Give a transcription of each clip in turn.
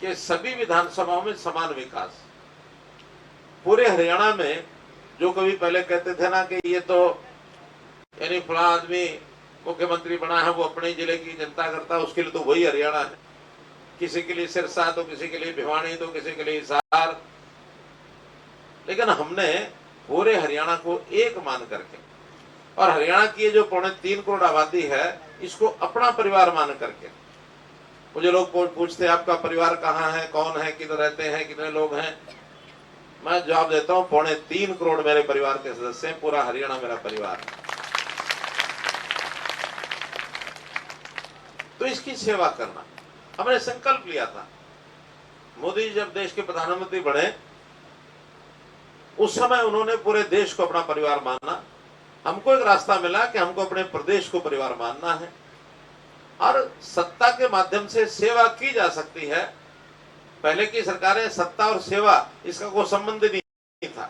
कि सभी विधानसभाओं में समान विकास। पूरे हरियाणा में जो कभी पहले कहते थे ना कि ये तो यानी फला आदमी मुख्यमंत्री बना है, वो अपने जिले की जनता करता है, उसके लिए तो वही हरियाणा है। किसी के लिए सिरसा तो किसी के लिए भिवानी तो किसी के लिए हिसार। लेकिन हमने पूरे हरियाणा को एक मान करके, और हरियाणा की जो 3.25 करोड़ आबादी है, इसको अपना परिवार मान करके। मुझे लोग पूछते हैं आपका परिवार कहाँ है, कौन है, किधर रहते हैं, कितने लोग हैं। मैं जवाब देता हूं 3.25 करोड़ मेरे परिवार के सदस्य हैं, पूरा हरियाणा मेरा परिवार है। तो इसकी सेवा करना हमने संकल्प लिया था। मोदी जी जब देश के प्रधानमंत्री बने उस समय उन्होंने पूरे देश को अपना परिवार माना। हमको एक रास्ता मिला कि हमको अपने प्रदेश को परिवार मानना है, और सत्ता के माध्यम से सेवा की जा सकती है। पहले की सरकारें सत्ता और सेवा इसका कोई संबंध नहीं था।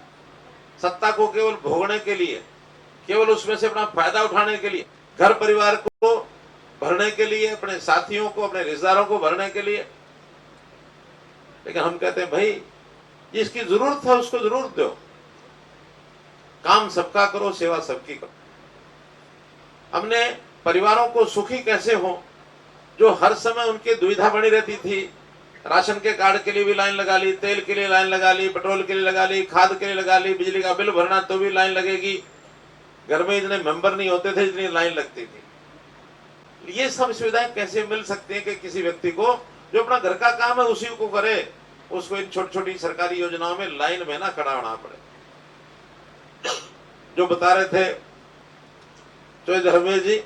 सत्ता को केवल भोगने के लिए, केवल उसमें से अपना फायदा उठाने के लिए, घर परिवार को भरने के लिए, अपने साथियों को, अपने रिश्तेदारों को भरने के लिए। लेकिन हम कहते हैं भाई जिसकी जरूरत है उसको जरूरत दो, काम सबका करो, सेवा सबकी करो। हमने परिवारों को सुखी कैसे हो, जो हर समय उनकी दुविधा बनी रहती थी। राशन के कार्ड के लिए भी लाइन लगा ली, तेल के लिए लाइन लगा ली, पेट्रोल के लिए लगा ली, खाद के लिए लगा ली, बिजली का बिल भरना तो भी लाइन लगेगी। घर में इतने मेंबर नहीं होते थे जितनी लाइन लगती थी। ये सब सुविधाएं कैसे मिल सकती है कि किसी व्यक्ति को जो अपना घर का काम है उसी को करे, उसको इन छोटी छोटी सरकारी योजनाओं में लाइन में ना खड़ा होना पड़े। जो बता रहे थे तो धर्मेश जी,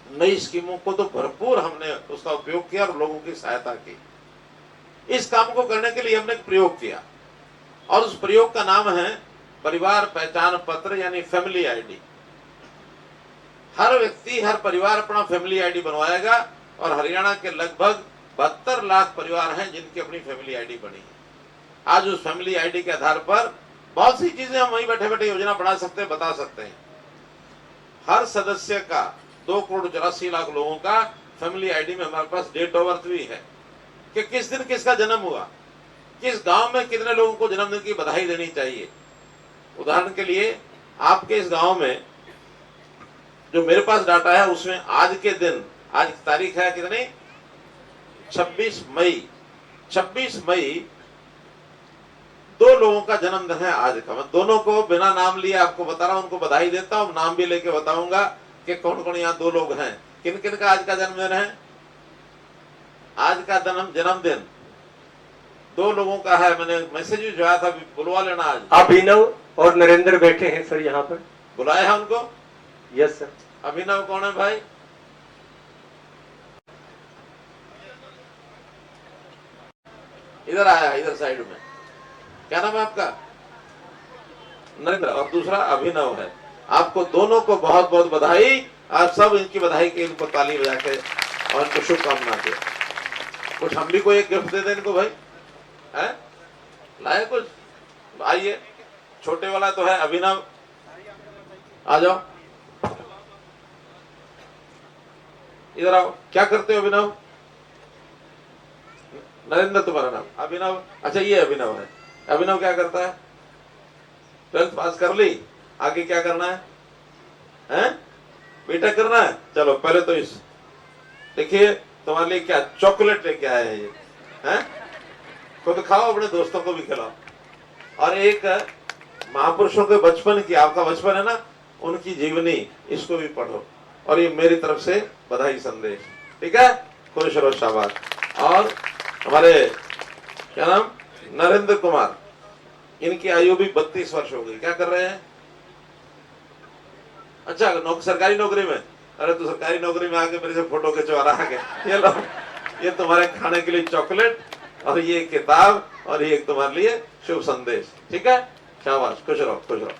नई स्कीमों को तो भरपूर हमने उसका उपयोग किया और लोगों की सहायता की। इस काम को करने के लिए हमने एक प्रयोग किया, और उस प्रयोग का नाम है परिवार पहचान पत्र, यानी फैमिली आईडी। हर व्यक्ति, हर परिवार अपना फैमिली आईडी बनवाएगा, और हरियाणा के लगभग 72 लाख परिवार हैं जिनकी अपनी फैमिली आईडी बनी है। आज उस फैमिली आईडी के आधार पर बहुत सी चीजें हम वहीं बैठे बैठे योजना बना सकते हैं, बता सकते हैं। हर सदस्य का 2,84,00,000 लोगों का फैमिली आईडी में हमारे पास डेट ऑफ बर्थ भी है कि किस दिन किसका जन्म हुआ, किस गांव में कितने लोगों को जन्मदिन की बधाई देनी चाहिए। उदाहरण के लिए आपके इस गांव में जो मेरे पास डाटा है उसमें आज के दिन, आज तारीख है कितनी, 26 मई। 26 मई 2 लोगों का जन्मदिन है आज का। मैं दोनों को बिना नाम लिए आपको बता रहा हूं, उनको बधाई देता हूं। नाम भी लेके बताऊंगा कि कौन कौन यहाँ 2 लोग हैं। किन किन का आज का जन्मदिन है? आज का जन्मदिन 2 लोगों का है। मैंने मैसेज भी जो आया था, बुलवा लेना। आज अभिनव और नरेंद्र बैठे हैं सर यहाँ पर। बुलाया है उनको? Yes sir. अभिनव कौन है भाई? इधर आया, इधर साइड में। क्या नाम है आपका? नरेंद्र। और दूसरा अभिनव है। आपको दोनों को बहुत बहुत बधाई। आप सब इनकी बधाई के, इनको ताली बजा के और इनको शुभकामना दे। कुछ हम भी कोई एक गिफ्ट दे दें इनको भाई, है? लाए कुछ? आइए, छोटे वाला तो है अभिनव, आ जाओ, इधर आओ। क्या करते हो अभिनव? नरेंद्र तुम्हारा नाम, अभिनव। अच्छा ये अभिनव है। अभिनव क्या करता है? 12th पास कर ली, आगे क्या करना है? हैं? बीटेक करना है। चलो पहले तो इस देखिए तुम्हारे लिए क्या चॉकलेट लेके आए हैं ये, हैं? खुद खाओ, अपने दोस्तों को भी खिलाओ। और एक महापुरुषों के बचपन की, आपका बचपन है ना, उनकी जीवनी, इसको भी पढ़ो। और ये मेरी तरफ से बधाई संदेश, ठीक है? खुश रहो, शाबाश। और हमारे क्या नाम, नरेंद्र कुमार, इनकी आयु भी 32 वर्ष हो गई। क्या कर रहे हैं? अच्छा सरकारी नौकरी में। अरे तो सरकारी नौकरी में आके मेरे से फोटो खिंचवा रहा है। ये लो, ये तुम्हारे खाने के लिए चॉकलेट, और ये किताब, और ये तुम्हारे लिए शुभ संदेश, ठीक है? शाबाश, खुश रहो, खुश रहो।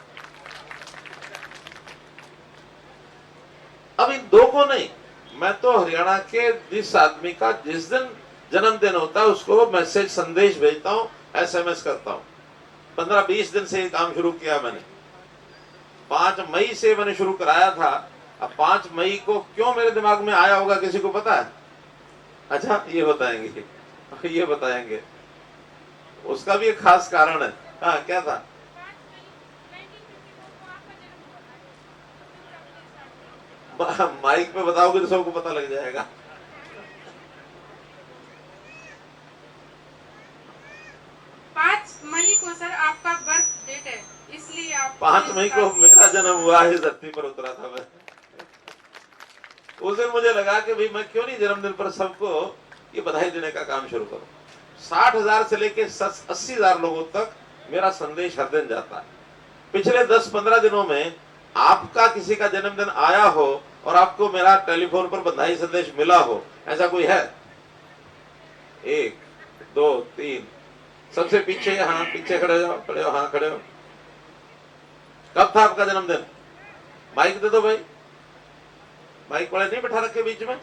अब इन 2 को नहीं, मैं तो हरियाणा के जिस आदमी का जिस दिन जन्मदिन होता है उसको मैसेज संदेश भेजता हूं, SMS करता हूं। 15-20 दिन से ये काम शुरू किया मैंने। 5 मई से मैंने शुरू कराया था। अब 5 मई को क्यों मेरे दिमाग में आया होगा, किसी को पता है? अच्छा ये बताएंगे। ये बताएंगे, उसका भी एक खास कारण है। हाँ, क्या था? माइक पे बताओगे तो सबको पता लग जाएगा। 5 मई को सर आपका बर्थ डेट है, इसलिए आप 5 मई को मेरा जन्म हुआ है, धरती पर उतरा था मैं। उस दिन मुझे लगा कि भाई मैं क्यों नहीं जन्मदिन पर सबको ये बधाई देने का काम शुरू करूं। 60,000 से लेके 80,000 लोगों तक मेरा संदेश हर दिन जाता है। पिछले 10-15 दिनों में आपका किसी का जन्मदिन आया हो और आपको मेरा टेलीफोन पर बधाई संदेश मिला हो, ऐसा कोई है? 1 2 3। सबसे पीछे, हाँ पीछे खड़े हो, खड़े हो, हाँ खड़े हो। कब था आपका जन्मदिन? माइक दे दो भाई। माइक वाले नहीं बैठा रखे बीच में,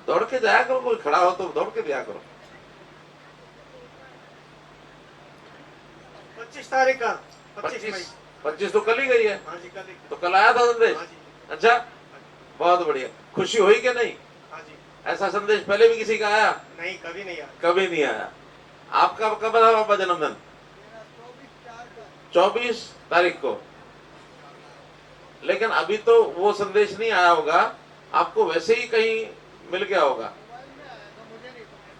दौड़ के जाया करो, कोई खड़ा हो तो दौड़ के दिया करो। 25 तारीख का, 25 मई। 25 तो कल ही गई है। हाँ जी, कल ही। तो कल आया था संदेश? हाँ जी। अच्छा, बहुत बढ़िया। खुशी हुई कि नहीं? हाँ जी। ऐसा संदेश पहले भी किसी का आया? नहीं, कभी नहीं आया। कभी नहीं आया। आपका कब था बाबा जन्मदिन? 24 तारीख को। लेकिन अभी तो वो संदेश नहीं आया होगा, आपको वैसे ही कहीं मिल गया होगा।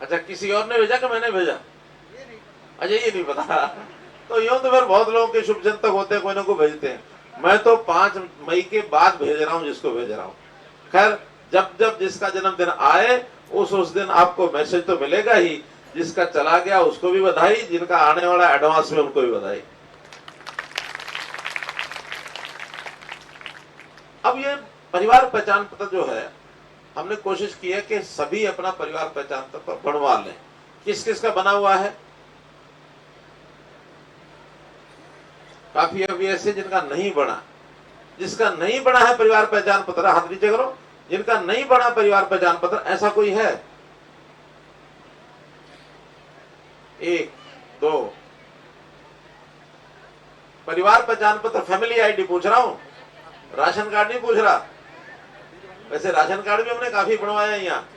अच्छा, किसी और ने भेजा कि मैंने भेजा? अच्छा, ये नहीं पता। तो यूं तो फिर बहुत लोगों के शुभ चिंतक होते हैं, कोई ना कोई भेजते हैं। मैं तो 5 मई के बाद भेज रहा हूं जिसको भेज रहा हूं। खैर, जब जब जिसका जन्मदिन आए उस दिन आपको मैसेज तो मिलेगा ही। जिसका चला गया उसको भी बधाई, जिनका आने वाला एडवांस में उनको भी बधाई। अब ये परिवार पहचान पत्र जो है, हमने कोशिश की है कि सभी अपना परिवार पहचान पत्र बनवा लें। किस किस का बना हुआ है? काफी अभी ऐसे जिनका नहीं बना। जिसका नहीं बना है परिवार पहचान पत्र, हाथ नीचे करो। जिनका नहीं बना परिवार पहचान पत्र, ऐसा कोई है? 1 2। परिवार पहचान पत्र, फैमिली आईडी पूछ रहा हूं, राशन कार्ड नहीं पूछ रहा। वैसे राशन कार्ड भी हमने काफी बनवाया यहाँ,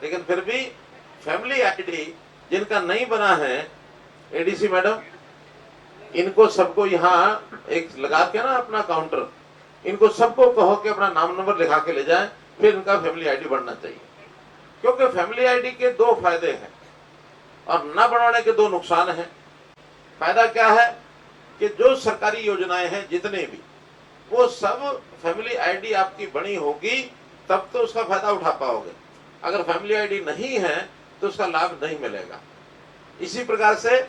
लेकिन फिर भी फैमिली आईडी जिनका नहीं बना है, एडीसी मैडम, इनको सबको यहाँ एक लगा के ना अपना काउंटर, इनको सबको कहो कि अपना नाम नंबर लिखा के ले जाएं, फिर इनका फैमिली आईडी बनना चाहिए। क्योंकि फैमिली आईडी के 2 फायदे हैं और न बनवाने के 2 नुकसान हैं। फायदा क्या है कि जो सरकारी योजनाएं हैं जितने भी, वो सब फैमिली आईडी आपकी बनी होगी तब तो उसका फायदा उठा पाओगे। अगर फैमिली आईडी नहीं है तो उसका लाभ नहीं मिलेगा। इसी प्रकार से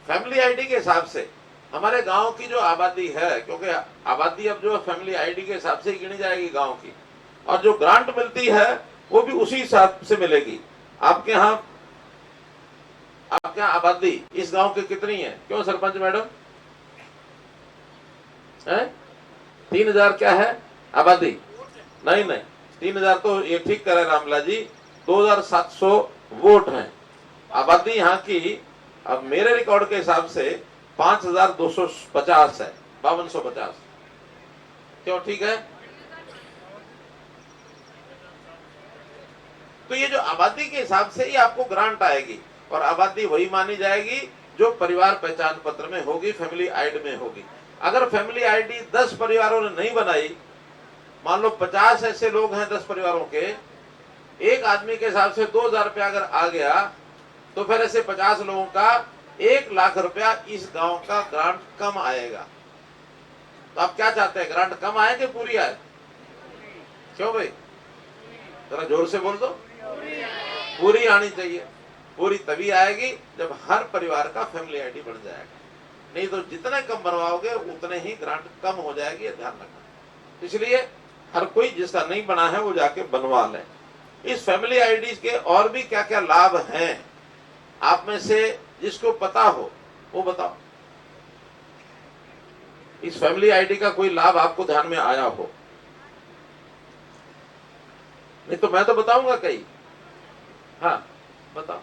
फैमिली आईडी के हिसाब से हमारे गांव की जो आबादी है, क्योंकि आबादी अब जो फैमिली आईडी के हिसाब से ही गिनी जाएगी गांव की, और जो ग्रांट मिलती है वो भी उसी हिसाब से मिलेगी। आपके यहाँ आबादी इस गांव की कितनी है? क्यों सरपंच मैडम? 3000 क्या है आबादी? नहीं, 3000 तो ये ठीक करे रामला जी, 2700 वोट हैं आबादी यहाँ की। अब मेरे रिकॉर्ड के हिसाब से 5250 है, 5250। क्यों ठीक है? तो ये जो आबादी के हिसाब से ही आपको ग्रांट आएगी, और आबादी वही मानी जाएगी जो परिवार पहचान पत्र में होगी, फैमिली आईडी में होगी। अगर फैमिली आईडी 10 परिवारों ने नहीं बनाई, मान लो 50 ऐसे लोग हैं 10 परिवारों के, एक आदमी के हिसाब से 2000 रुपया अगर आ गया, तो फिर ऐसे 50 लोगों का 1 लाख रुपया इस गांव का ग्रांट कम आएगा। तो आप क्या चाहते हैं, ग्रांट कम आए कि पूरी आए? क्यों भाई, जरा जोर से बोल दो। पूरी आनी चाहिए। पूरी तभी आएगी जब हर परिवार का फैमिली आईडी बन जाएगा, नहीं तो जितने कम बनवाओगे उतने ही ग्रांट कम हो जाएगी, ये ध्यान रखना। इसलिए हर कोई जिसका नहीं बना है वो जाके बनवा ले। इस फैमिली आईडी के और भी क्या क्या लाभ हैं, आप में से जिसको पता हो वो बताओ। इस फैमिली आईडी का कोई लाभ आपको ध्यान में आया हो? नहीं तो मैं तो बताऊंगा कई। हाँ बताओ।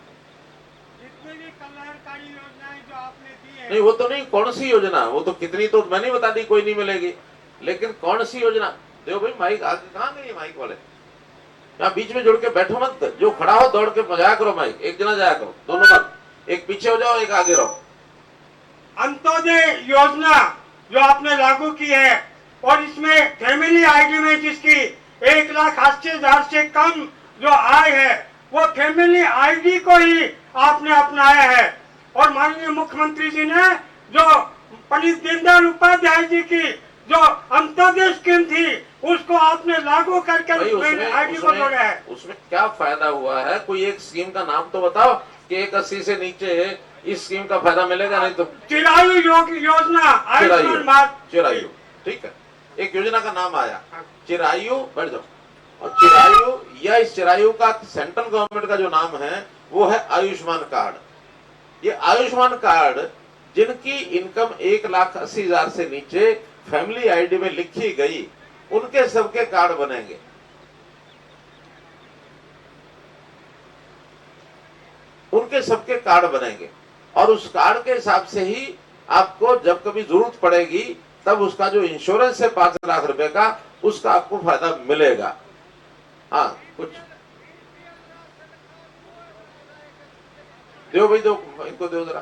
जितनी भी कल्याणकारी योजनाएं जो आपने दी है। नहीं वो तो नहीं, कौन सी योजना, वो तो कितनी तो मैंने बता दी, कोई नहीं मिलेगी, लेकिन कौन सी योजना? देखो भाई, माइक आगे कहाँ गई माइक वाले? यहाँ बीच में जुड़ के बैठो मत, जो खड़ा हो दौड़ के बजाया करो माइक, एक जना जाया करो, दोनों मत, एक पीछे हो जाओ एक आगे रहो। अंत्योदय योजना जो आपने लागू की है और इसमें फैमिली आईडी में जिसकी 1,80,000 से कम जो आय है वो फैमिली आईडी को ही आपने अपनाया है। और माननीय मुख्यमंत्री जी ने जो पंडित दीनदयाल उपाध्याय जी की जो अंत्योदय स्कीम थी उसको आपने लागू करके आईडी को जोड़ा है। उसमें क्या फायदा हुआ है? कोई एक स्कीम का नाम तो बताओ कि 180 से नीचे इस स्कीम का फायदा मिलेगा, नहीं तो चिरायु योजना, आयुष्मान भारत चिरायु, ठीक है, एक योजना का नाम आया चिरायु, बैठ जाओ। और चिरायु या इस चिरायु का सेंट्रल गवर्नमेंट का जो नाम है वो है आयुष्मान कार्ड। ये आयुष्मान कार्ड जिनकी इनकम 1,80,000 से नीचे फैमिली आईडी में लिखी गई उनके सबके कार्ड बनेंगे। उनके सबके कार्ड बनेंगे और उस कार्ड के हिसाब से ही आपको जब कभी जरूरत पड़ेगी तब उसका जो इंश्योरेंस है 5 लाख रुपए का, उसका आपको फायदा मिलेगा। हाँ, कुछ दो भाई, दो इनको दो जरा।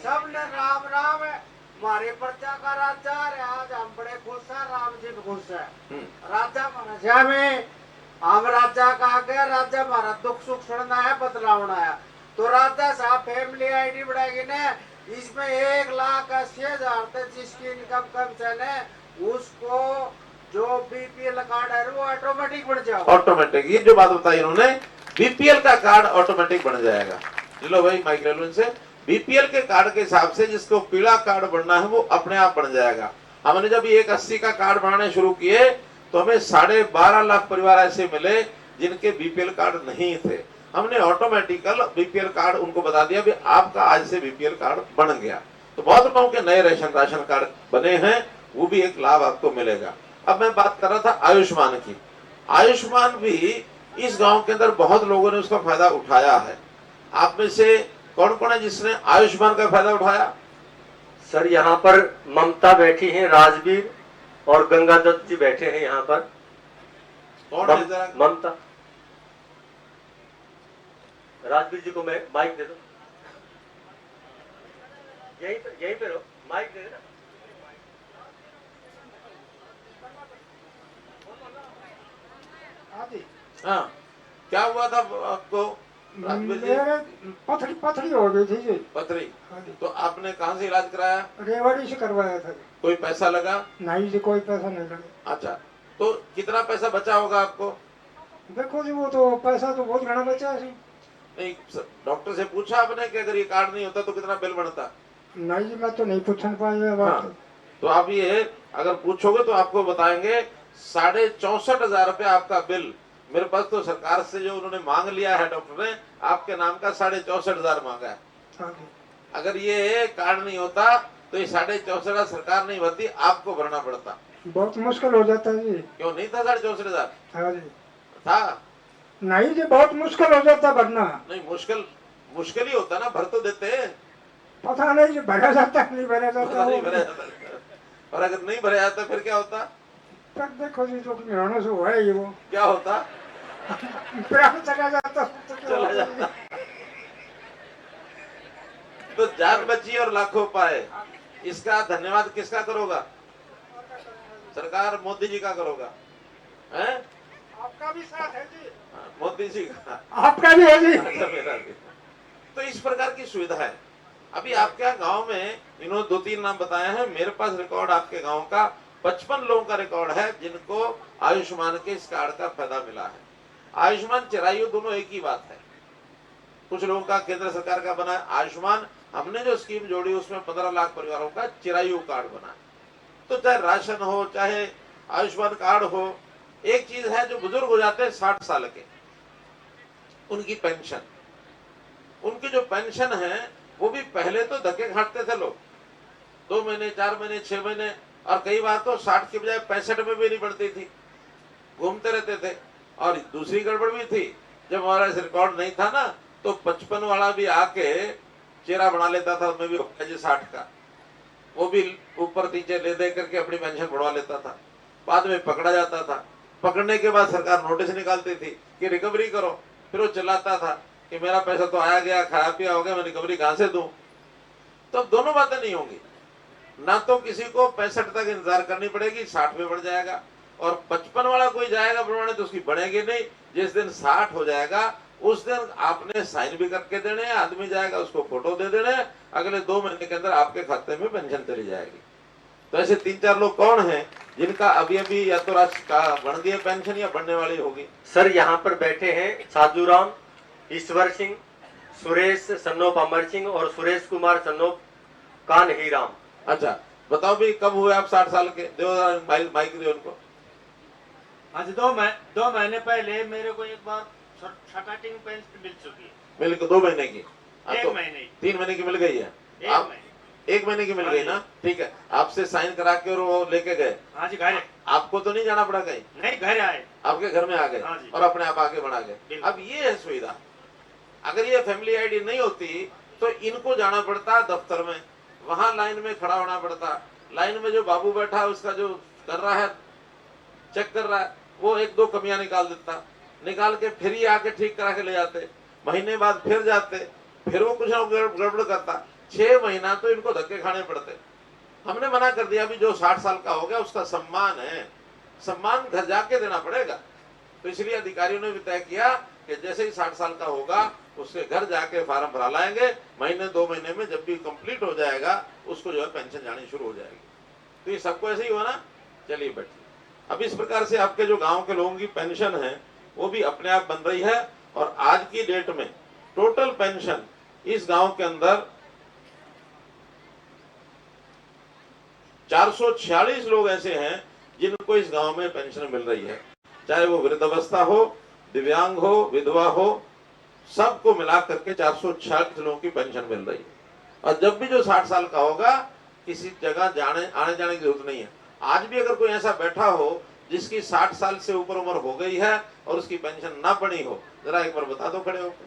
सबने राम राम है, हमारे प्रजा का राजा है, आज हम बड़े खुश हैं, राम जी भी खुश है। राजा मनुष्य में हम राजा का आगे, राजा हमारा दुख सुख सुनना है, बदलावना है। तो राजा साहब फैमिली आईडी बढ़ाएगी ना, इसमें 1,80,000 तक जिसकी इनकम कम से उसको जो बीपीएल कार्ड है वो ऑटोमेटिक बन जाएगा। ऑटोमेटिक, ये जो बात बताई इन्होंने, बीपीएल का कार्ड ऑटोमेटिक बन जाएगा। चलो भाई माइक ले लो इनसे। बीपीएल के कार्ड के हिसाब से जिसको पीला कार्ड बनना है वो अपने आप बन जाएगा। हमने जब 180 का कार्ड बनाने शुरू किए तो हमें 12.5 लाख परिवार ऐसे मिले जिनके बीपीएल कार्ड नहीं थे। हमने ऑटोमेटिकल बीपीएल कार्ड उनको बता दिया भी आपका आज से बीपीएल कार्ड बन गया। तो बहुत लोगों के नए राशन कार्ड बने हैं, वो भी एक लाभ आपको मिलेगा। अब मैं बात कर रहा था आयुष्मान की। आयुष्मान भी इस गांव के अंदर बहुत लोगों ने उसका फायदा उठाया है। आप में से कौन कौन है जिसने आयुष्मान का फायदा उठाया? सर यहाँ पर ममता बैठी हैं, राजवीर और गंगादत्त जी बैठे हैं यहाँ पर। कौन है जरा? ममता। राजवीर जी को मैं माइक दे दो, यहीं पे रहो, माइक दे देना। हाँ, क्या हुआ था आपको? मेरे पथरी हो गई थी जी। पथरी? तो आपने कहाँ से इलाज कराया? रेवाड़ी से करवाया था। कोई पैसा लगा? नहीं जी, कोई पैसा नहीं लगा। अच्छा, तो कितना पैसा बचा होगा आपको? देखो जी, वो तो पैसा तो बहुत घना बचा है। नहीं, डॉक्टर से पूछा आपने कि अगर ये कार्ड नहीं होता तो कितना बिल बनता? नहीं जी, मैं तो नहीं पूछ पाया बात। हाँ, तो आप ये अगर पूछोगे तो आपको बताएंगे 64,500 रुपया आपका बिल। मेरे पास तो सरकार से जो उन्होंने मांग लिया है डॉक्टर ने, आपके नाम का 64,500 मांगा है। अगर ये कार्ड नहीं होता तो ये 64,500 सरकार नहीं भरती, आपको भरना पड़ता। बहुत मुश्किल हो जाता है जी। क्यों नहीं था 64,500? हाँ जी। था? नहीं जी, बहुत मुश्किल हो जाता भरना। नहीं, मुश्किल ही होता ना, भर तो देते। पता नहीं जी, भरा जाता नहीं भरा जाता। नहीं भरा जाता, और अगर नहीं भरा जाता फिर क्या होता? तब देखो जी, जो मेहनत से हुआ है ये, वो क्या होता? प्राण चला जाता। चला जाता। तो जान बची और लाखों पाए, इसका धन्यवाद किसका करोगा? सरकार मोदी जी का करोगा? हैं? आपका भी साथ है जी। मोदी जी का, आपका भी है जी। अच्छा, मेरा भी। तो इस प्रकार की सुविधा है। अभी आपके गांव में इन्होंने 2-3 नाम बताए हैं। मेरे पास रिकॉर्ड आपके गांव का 55 लोगों का रिकॉर्ड है जिनको आयुष्मान के इस कार्ड का फायदा मिला है। आयुष्मान चिरायु दोनों एक ही बात है। कुछ लोगों का केंद्र सरकार का बना है आयुष्मान, हमने जो स्कीम जोड़ी उसमें 15 लाख परिवारों का चिरायु कार्ड बना। तो चाहे राशन हो चाहे आयुष्मान कार्ड हो, एक चीज है, जो बुजुर्ग हो जाते हैं 60 साल के, उनकी पेंशन, उनकी जो पेंशन है वो भी पहले तो धक्के खाते थे लोग, 2 महीने 4 महीने 6 महीने, और कई बार तो 60 के बजाय 65 में भी नहीं बढ़ती थी, घूमते रहते थे। और दूसरी गड़बड़ भी थी, जब हमारा रिकॉर्ड नहीं था ना तो 55 वाला भी आके चेहरा बना लेता था, मैं भी 60 का, वो भी ऊपर नीचे ले दे करके अपनी पेंशन बढ़वा लेता था, बाद में पकड़ा जाता था। पकड़ने के बाद सरकार नोटिस निकालती थी कि रिकवरी करो, फिर वो चिल्लाता था कि मेरा पैसा तो आया गया, खाया पिया हो गया, मैं रिकवरी कहां से दूं। तो अब दोनों बातें नहीं होंगी, ना तो किसी को 65 तक इंतजार करनी पड़ेगी, 60 पे बढ़ जाएगा, और 55 वाला कोई जाएगा प्रमाण तो उसकी बढ़ेगी नहीं। जिस दिन 60 हो जाएगा उस दिन आपने साइन भी करके देने हैं, आदमी जाएगा उसको फोटो दे देने हैं, अगले 2 महीने के अंदर आपके खाते में पेंशन चली जाएगी। तो ऐसे 3-4 लोग कौन हैं जिनका अभी अभी या तो राष्ट्र का बढ़ गई पेंशन या बढ़ने वाली होगी? सर यहाँ पर बैठे हैं साधुराम, ईश्वर सिंह, सुरेश सन्नोप अमर सिंह और सुरेश कुमार सन्नोप कान ही राम। अच्छा बताओ भी कब हुए आप 60 साल के? दो माइक दे उनको। आज 2 महीने पहले मेरे को एक बार स्टार्टिंग पेंशन मिल चुकी है। मिल के 2 महीने की? हाँ, 1 तो महीने 3 महीने की मिल गई है। 1 आप महीने 1 महीने की मिल गई ना? ठीक है, आपसे साइन करा के और वो लेके गए, हाँ जी घर आपको तो नहीं जाना पड़ा कहीं, नहीं घर आए। आपके घर में आ गए हाँ जी। और अपने आप आगे बढ़ा गए। बिल्कुल। अब ये है सुविधा। अगर ये फैमिली आईडी नहीं होती तो इनको जाना पड़ता दफ्तर में, वहां लाइन में खड़ा होना पड़ता। लाइन में जो बाबू बैठा है उसका जो कर रहा है, चेक कर रहा है, वो 1-2 कमियां निकाल देता, निकाल के फिर ही आके ठीक करा के ले जाते। महीने बाद फिर जाते, फिर वो कुछ गड़बड़ करता। 6 महीना तो इनको धक्के खाने पड़ते। हमने मना कर दिया, अभी जो 60 साल का हो गया उसका सम्मान है, सम्मान घर जाके देना पड़ेगा। तो इसलिए अधिकारियों ने भी तय किया कि जैसे ही 60 साल का होगा उसके घर जाके फार्म भरा लाएंगे, महीने 2 महीने में जब भी कंप्लीट हो जाएगा उसको जो है पेंशन जानी शुरू हो जाएगी। तो ये सबको ऐसे ही हुआ ना? चलिए बैठिए। अब इस प्रकार से आपके जो गांव के लोगों की पेंशन है वो भी अपने आप बन रही है, और आज की डेट में टोटल पेंशन इस गांव के अंदर 446 लोग ऐसे हैं जिनको इस गांव में पेंशन मिल रही है, चाहे वो वृद्धावस्था हो, दिव्यांग हो, विधवा हो, सबको मिला करके 446 लोगों की पेंशन मिल रही है। और जब भी जो 60 साल का होगा किसी जगह आने जाने की जरूरत नहीं है। आज भी अगर कोई ऐसा बैठा हो जिसकी 60 साल से ऊपर उम्र हो गई है और उसकी पेंशन ना पड़ी हो, जरा एक बार बता दो खड़े होकर।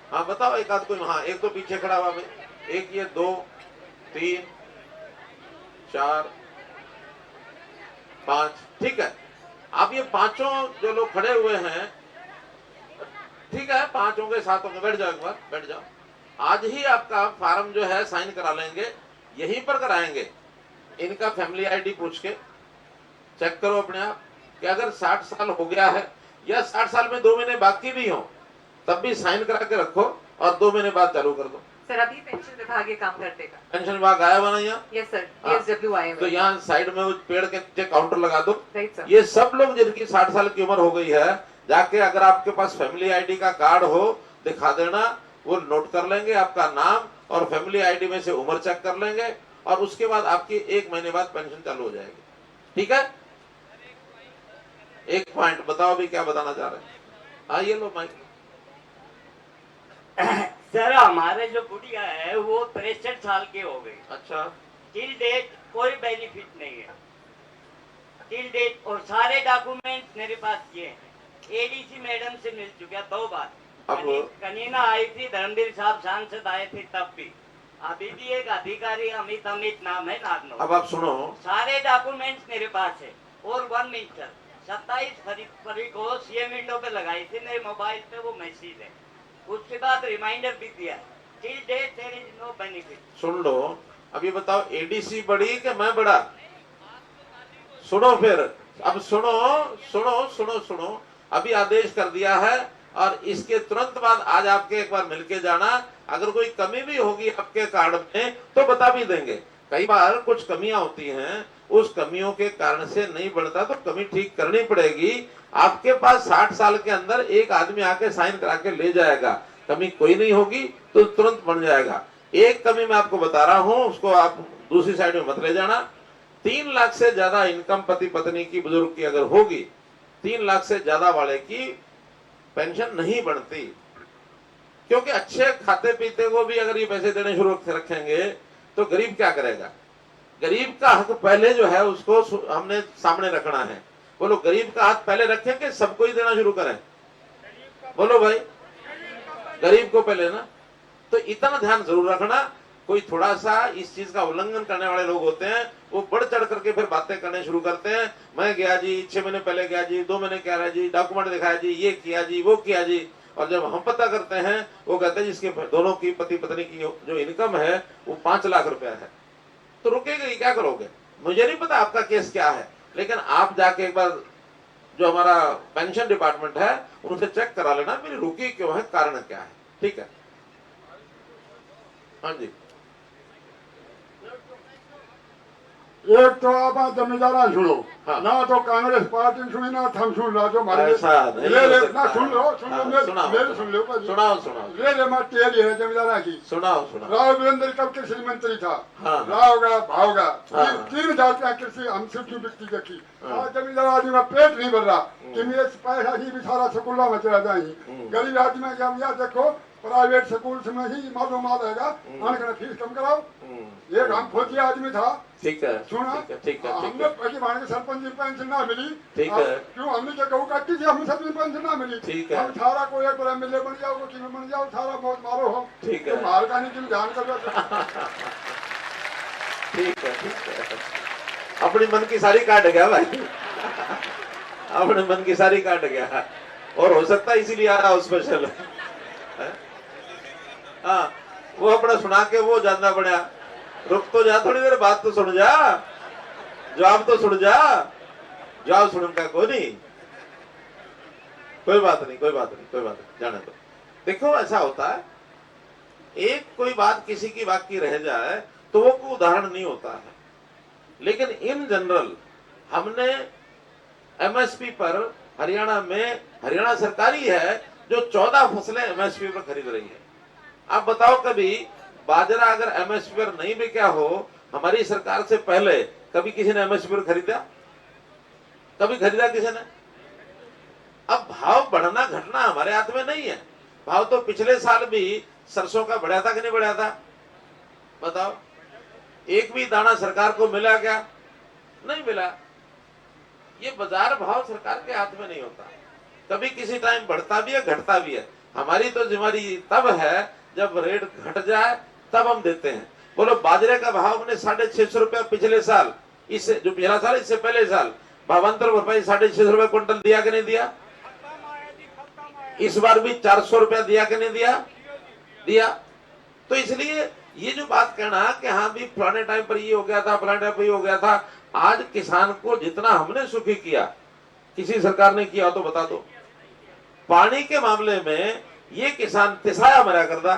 हाँ बताओ, एक आध कोई। हाँ एक तो पीछे खड़ा हुआ भाई, एक ये 2 3 4 5, ठीक है। आप ये 5 जो लोग खड़े हुए हैं, ठीक है, 5 होंगे 7 होंगे, बैठ जाओ एक बार, बैठ जाओ। आज ही आपका फार्म जो है साइन करा लेंगे, यहीं पर कराएंगे। इनका फैमिली आईडी पूछ के चेक करो अपने आप कि अगर 60 साल हो गया है या 60 साल में 2 महीने बाकी भी हो तब भी साइन करा के रखो और 2 महीने बाद चालू कर दो। सर अभी पेंशन विभाग ये काम कर देगा। पेंशन विभाग आया हुआ ना यहाँ? यस सर, हाँ। PSW आए तो हुए। यहाँ साइड में वो पेड़ के काउंटर लगा दो। Right sir. ये सब लोग जिनकी 60 साल की उम्र हो गई है, जाके अगर आपके पास फैमिली आईडी का कार्ड हो दिखा देना, वो नोट कर लेंगे आपका नाम और फैमिली आईडी में से उम्र चेक कर लेंगे, और उसके बाद आपकी 1 महीने बाद पेंशन चालू हो जाएगी। ठीक है, एक पॉइंट बताओ अभी क्या बताना चाह रहे हैं? हाँ ये लो माइक। सर हमारे जो गुड़िया है वो 63 साल की हो गई। अच्छा, टिल डेट कोई बेनिफिट नहीं है टिल डेट, और सारे डॉक्यूमेंट मेरे पास ये हैं। एडीसी मैडम से मिल चुका 2 बार। अब कनीना आई थी, धर्मवीर साहब सांसद आए थे तब भी। अभी भी एक अधिकारी अमित नाम है नागनौर। अब आप सुनो, सारे डॉक्यूमेंट्स मेरे पास है। और 1 मिनट 27 फरवरी को सीएम विंडो पे लगाई थी, मेरे मोबाइल पे वो मैसेज है। उसके बाद रिमाइंडर भी दिया। Till date there is no benefit. सुन लो, अभी बताओ एडीसी बड़ी कि मैं बड़ा? सुनो फिर, अब सुनो सुनो सुनो सुनो, अभी आदेश कर दिया है और इसके तुरंत बाद आज आपके एक बार मिलके जाना। अगर कोई कमी भी होगी आपके कार्ड में तो बता भी देंगे। कई बार कुछ कमियां होती हैं, उस कमियों के कारण से नहीं बढ़ता तो कमी ठीक करनी पड़ेगी। आपके पास 60 साल के अंदर एक आदमी आके साइन करा के ले जाएगा, कमी कोई नहीं होगी तो तुरंत बन जाएगा। एक कमी मैं आपको बता रहा हूं, उसको आप दूसरी साइड में मत ले जाना। 3 लाख से ज्यादा इनकम पति पत्नी की, बुजुर्ग की अगर होगी, 3 लाख से ज्यादा वाले की पेंशन नहीं बनती, क्योंकि अच्छे खाते पीते को भी अगर ये पैसे देने शुरू रखेंगे तो गरीब क्या करेगा? गरीब का हक पहले जो है उसको हमने सामने रखना है। बोलो, गरीब का हाथ पहले रखेंगे, सबको ही देना शुरू करें? बोलो भाई, गरीब को पहले ना। तो इतना ध्यान जरूर रखना कोई थोड़ा सा इस चीज का उल्लंघन करने वाले लोग होते हैं, वो बढ़ चढ़ करके फिर बातें करने शुरू करते हैं। मैं गया जी, 6 महीने पहले गया जी, 2 महीने कह रहा जी, डॉक्यूमेंट दिखाया जी, ये किया जी, वो किया जी। और जब हम पता करते हैं, वो कहते हैं जिसके दोनों की पति पत्नी की जो इनकम है वो 5 लाख रुपया है। तो रुकेगा ही, क्या करोगे? मुझे नहीं पता आपका केस क्या है, लेकिन आप जाके एक बार जो हमारा पेंशन डिपार्टमेंट है उनसे चेक करा लेना, मेरी रुकी क्यों है, कारण क्या है। ठीक है, हाँ जी। एक तो आप जमींदारा सुनो, हाँ। ना तो कांग्रेस पार्टी सुनी, ना हम सुन रहा जो हमारे ऐसा नहीं ले हो ले सकता ना सुन लो, है। सुन हाँ, लो मेरे सुनाओ, मेरे सुन लो भाजी। सुनाओ सुनाओ ले ले मत तेरी है जमींदारा की। सुनाओ सुनाओ। राव वीरेंद्र कब कृषि मंत्री था, हाँ। राव का भाव का हाँ। 3,000 रुपया कृषि हमसे क्यों बिकती देखी। हाँ। आज जमींदार आदमी का पेट नहीं भर रहा कि मेरे पैसा ही भी सारा स्कूलों में चला जाए। गरीब आदमी में क्या देखो, प्राइवेट स्कूल में ही मालूम आ जाएगा, फीस कम कराओ। एक हम फौजी आदमी था, ठीक है, सुना ठीक है, ठीक है, ठीक हमने है, पहली बार के सरपंच की पेंशन ना मिली। ठीक अब है। क्यों हमने क्या गऊ काटी थी, हमें सबकी पेंशन ना मिली। ठीक है। हम सारा कोई एक बड़ा मिले बन जाओ, किसी में बन जाओ, सारा बहुत मारो हो। ठीक है। तो मार का नहीं तुम ध्यान करो। ठीक है, ठीक है। अपनी मन की सारी काट गया भाई, अपने मन की सारी काट गया, और हो सकता है इसीलिए आ रहा हो स्पेशल। हाँ, वो अपना सुना के वो जानना पड़ा। रुक तो जा, थोड़ी देर बात तो सुन जा, जवाब तो सुन जा। जवाब सुनने का कोई नहीं, कोई बात नहीं, कोई बात नहीं, कोई बात नहीं, जाने दो। देखो ऐसा होता है, एक कोई बात किसी की बाकी रह जाए तो वो कोई उदाहरण नहीं होता है, लेकिन इन जनरल हमने एमएसपी पर हरियाणा में, हरियाणा सरकारी है जो 14 फसलें एमएसपी पर खरीद रही है। आप बताओ, कभी बाजरा अगर एमएसपी पर नहीं बिका हो हमारी सरकार से पहले, कभी किसी ने एमएसपी पर खरीदा? कभी खरीदा किसी ने? अब भाव बढ़ना घटना हमारे हाथ में नहीं है। भाव तो पिछले साल भी सरसों का बढ़ा था कि नहीं बढ़ा था? बताओ, एक भी दाना सरकार को मिला क्या? नहीं मिला। ये बाजार भाव सरकार के हाथ में नहीं होता, कभी किसी टाइम बढ़ता भी है, घटता भी है। हमारी तो जिम्मेदारी तब है जब रेट घट जाए तब हम देते हैं। बोलो, बाजरे का भाव हमने 650 रुपया पिछले साल, इससे जो पिछला साल इससे पहले साल भावांतर भरपाई 650 रुपया क्विंटल दिया कि नहीं दिया? इस बार भी 400 रुपया दिया कि नहीं दिया? दिया। तो इसलिए ये जो बात कहना कि हाँ भी फलाने टाइम पर ये हो गया था, फलाने टाइम पर ये हो गया था, आज किसान को जितना हमने सुखी किया किसी सरकार ने किया तो बता दो। पानी के मामले में ये किसान तिसाया मरा करता,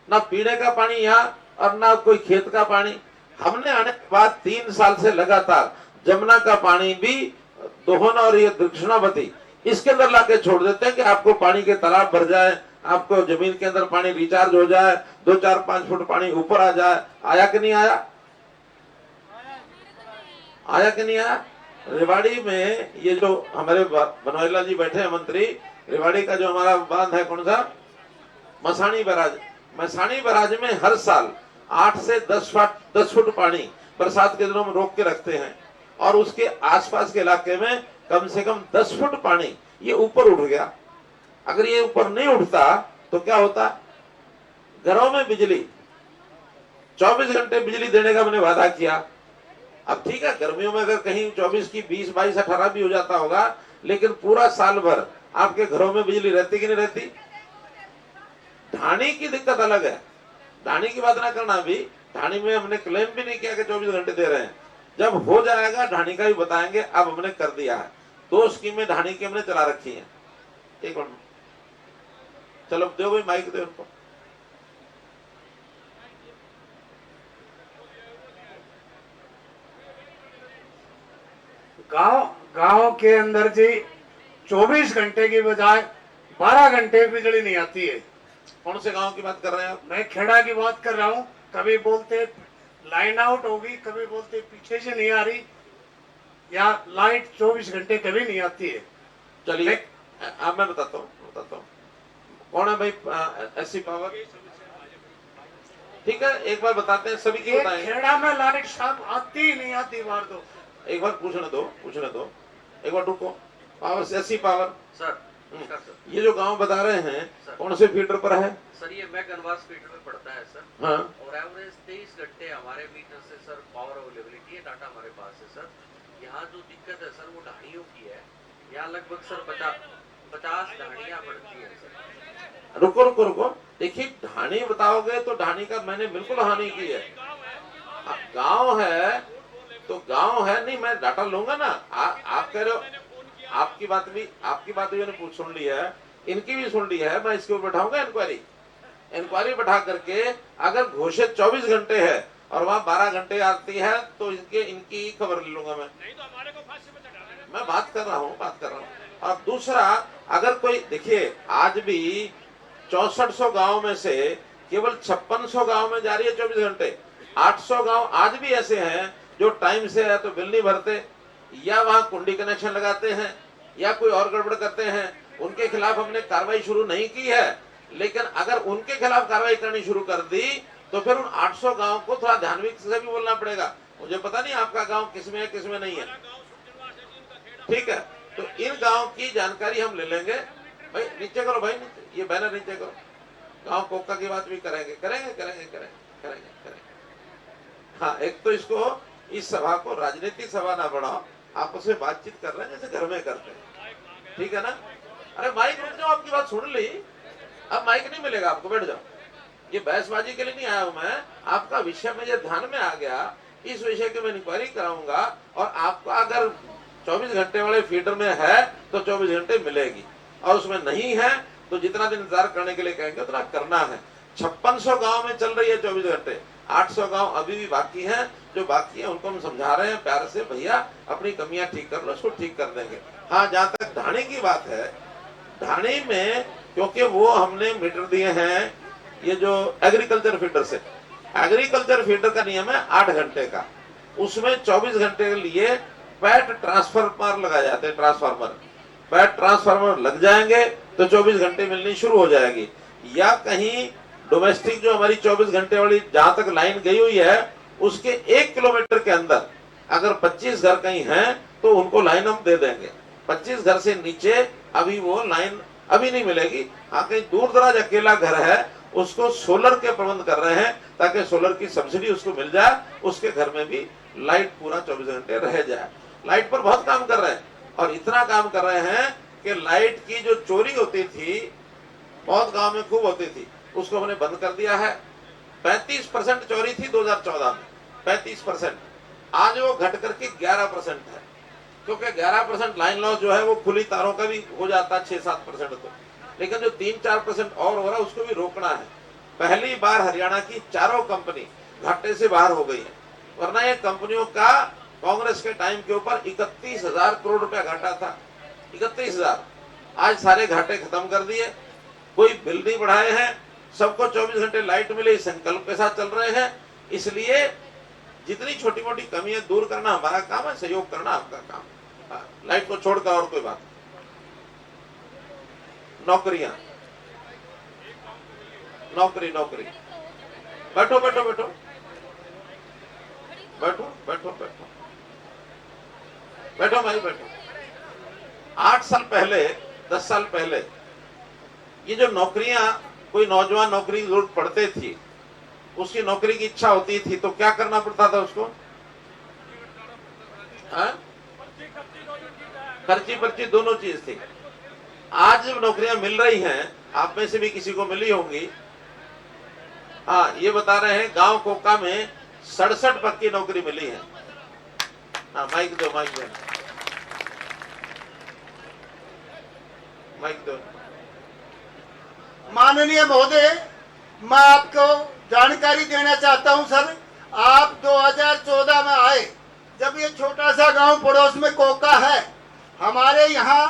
ना पीने का पानी यहाँ और ना कोई खेत का पानी। हमने आने के बाद 3 साल से लगातार जमुना का पानी भी दोहन और ये दक्षिणावती इसके अंदर लाके छोड़ देते हैं कि आपको पानी के तालाब भर जाए, आपको जमीन के अंदर पानी रिचार्ज हो जाए, 2, 4, 5 फुट पानी ऊपर आ जाए। आया कि नहीं आया? आया कि नहीं आया? रेवाड़ी में ये जो हमारे बनवारीलाल जी बैठे हैं मंत्री, रेवाड़ी का जो हमारा बांध है कौन सा, मसानी बैराज, मसानी बैराज में हर साल 8 से 10 फुट पानी बरसात के दिनों में रोक के रखते हैं, और उसके आसपास के इलाके में कम से कम 10 फुट पानी ये ऊपर उठ गया। अगर ये ऊपर नहीं उठता तो क्या होता? घरों में बिजली 24 घंटे बिजली देने का मैंने वादा किया। अब ठीक है, गर्मियों में अगर कहीं 24 की 20, 22, 18 भी हो जाता होगा, लेकिन पूरा साल भर आपके घरों में बिजली रहती कि नहीं रहती? ढाणी की दिक्कत अलग है, ढाणी की बात ना करना। अभी ढाणी में हमने क्लेम भी नहीं किया कि 24 घंटे दे रहे हैं, जब हो जाएगा ढाणी का भी बताएंगे। अब हमने कर दिया है, 2 स्कीमें ढाणी की हमने चला रखी हैं। एक मिनट, चलो दो भाई माइक दे उनको। गांव के अंदर जी 24 घंटे की बजाय 12 घंटे बिजली नहीं आती है। कौन से गांव की बात कर रहे हैं आप? मैं खेड़ा की बात कर रहा हूँ। कभी बोलते लाइन आउट होगी, कभी बोलते पीछे से नहीं आ रही, या लाइट 24 घंटे कभी नहीं आती है। चलिए मैं बताता हूँ कौन है भाई एससी पावर। ठीक है, एक बार बताते हैं, सभी की बताएंगे। खेड़ा में लाइट साहब आती ही नहीं आती बार दो। एक बार पूछने दो, एक बार रुको। पावर से एससी पावर सर नमस्कार सर। ये जो गांव बता रहे हैं सर। कौन से फीडर पर है? सर ये मैं गनवास फीडर में पड़ता है सर। हाँ। और एवरेज 23 घंटे हमारे मीटर से सर पावर अवेलेबिलिटी है, डाटा हमारे पास है सर। यहाँ जो दिक्कत है सर वो ढाणियों की है। यहाँ लगभग सर 50 ढाणियाँ पड़ती है सर। रुको रुको रुको, देखिए ढाणी बताओगे तो ढाणी का मैंने बिल्कुल हानि की है। गांव है तो गांव है, नहीं मैं डाटा लूंगा ना। आप कह रहे हो, आपकी बात भी मैंने सुन ली है, इनकी भी सुन ली है। मैं इसके ऊपर बैठाऊंगा इंक्वायरी बैठा करके, अगर घोषित 24 घंटे है और वहां 12 घंटे आती है तो इनकी खबर ले लूंगा मैं बात कर रहा हूँ। और दूसरा, अगर कोई देखिए आज भी 6400 गांव में से केवल 5600 गांव में जारी है 24 घंटे। 800 गांव आज भी ऐसे हैं जो टाइम से है तो बिल नहीं भरते, या वहां कुंडी कनेक्शन लगाते हैं, या कोई और गड़बड़ करते हैं। उनके खिलाफ हमने कार्रवाई शुरू नहीं की है, लेकिन अगर उनके खिलाफ कार्रवाई करनी शुरू कर दी तो फिर उन 800 गांव को थोड़ा ध्यानविक से भी बोलना पड़ेगा। मुझे पता नहीं आपका गांव किसमें है किसमें नहीं है, ठीक है? तो इन गांव की जानकारी हम ले लेंगे। भाई नीचे करो, भाई नीचे, ये बैनर नीचे करो। गांव कोका की बात भी करेंगे। हाँ, एक तो इसको, इस सभा को राजनीतिक सभा ना बनाओ, आपस में बातचीत कर रहे हैं जैसे घर में करते हैं, ठीक है ना? अरे माइक रुक जाओ, आपकी बात सुन ली, अब माइक नहीं मिलेगा आपको, बैठ जाओ। ये बहसबाजी के लिए नहीं आया हूं मैं, आपका विषय मुझे ध्यान में आ गया, इस विषय की मैं इंक्वायरी कराऊंगा। और आपका अगर 24 घंटे वाले फीडर में है तो 24 घंटे मिलेगी, और उसमें नहीं है तो जितना दिन इंतजार करने के लिए कहेंगे उतना करना है। 5600 गांव में चल रही है 24 घंटे, 800 गांव अभी भी बाकी हैं। जो बाकी है उनको हम समझा रहे हैं प्यार से, भैया अपनी कमियां ठीक कर लो, उसको ठीक कर देंगे। हाँ, जहां तक ढाणी की बात है, ढाणी में क्योंकि वो हमने मीटर दिए हैं, ये जो एग्रीकल्चर फीडर से, एग्रीकल्चर फीडर का नियम है 8 घंटे का, उसमें 24 घंटे के लिए पैट ट्रांसफार्मर लगाए जाते हैं। पैट ट्रांसफार्मर लग जाएंगे तो 24 घंटे मिलनी शुरू हो जाएगी। या कहीं डोमेस्टिक जो हमारी 24 घंटे वाली जहां तक लाइन गई हुई है उसके 1 किलोमीटर के अंदर अगर 25 घर कहीं हैं तो उनको लाइन हम दे देंगे। 25 घर से नीचे अभी वो लाइन अभी नहीं मिलेगी। हाँ, कहीं दूर दराज अकेला घर है उसको सोलर के प्रबंध कर रहे हैं ताकि सोलर की सब्सिडी उसको मिल जाए, उसके घर में भी लाइट पूरा 24 घंटे रह जाए। लाइट पर बहुत काम कर रहे हैं, और इतना काम कर रहे हैं कि लाइट की जो चोरी होती थी बहुत गांव में खूब होती थी, उसको हमने बंद कर दिया है। 35% चोरी थी 2014 में, 35%। आज वो घट करके 11% है, क्योंकि 11% लाइन लॉस जो है वो खुली तारों का भी हो जाता है 6-7% तो, लेकिन जो 3-4% और हो रहा है उसको भी रोकना है। पहली बार हरियाणा की चारों कंपनी घाटे से बाहर हो गई है, वरना ये कंपनियों का कांग्रेस के टाइम के ऊपर 31,000 करोड़ रुपया घाटा था। 31,000, आज सारे घाटे खत्म कर दिए, कोई बिल नहीं बढ़ाए हैं, सबको 24 घंटे लाइट मिले इस संकल्प के साथ चल रहे हैं। इसलिए जितनी छोटी मोटी कमियां दूर करना हमारा काम है, सहयोग करना आपका काम है। लाइट को छोड़कर और कोई बात। नौकरियां, नौकरी, बैठो बैठो बैठो बैठो बैठो बैठो बैठो भाई बैठो। 8 साल पहले, 10 साल पहले ये जो नौकरियां, कोई नौजवान नौकरी की जरूरत पड़ते थी, उसकी नौकरी की इच्छा होती थी तो क्या करना पड़ता था उसको? खर्ची पर्ची दोनों चीज थी। आज जब नौकरियां मिल रही हैं, आप में से भी किसी को मिली होंगी। हाँ, ये बता रहे हैं गांव कोका में 67 पक्की नौकरी मिली है। हाँ, माइक दो, माइक दो, माइक दो। माननीय महोदय, मैं आपको जानकारी देना चाहता हूं सर। आप 2014 में आए, जब ये छोटा सा गांव पड़ोस में कोका है, हमारे यहाँ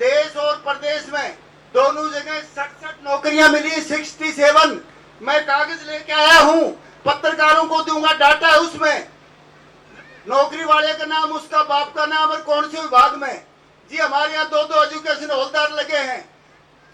देश और प्रदेश में दोनों जगह 67 नौकरियां मिली, 67। मैं कागज लेके आया हूं, पत्रकारों को दूंगा, डाटा है उसमें, नौकरी वाले का नाम, उसका बाप का नाम और कौन से विभाग में। जी हमारे यहाँ 2 एजुकेशन होल्डर लगे हैं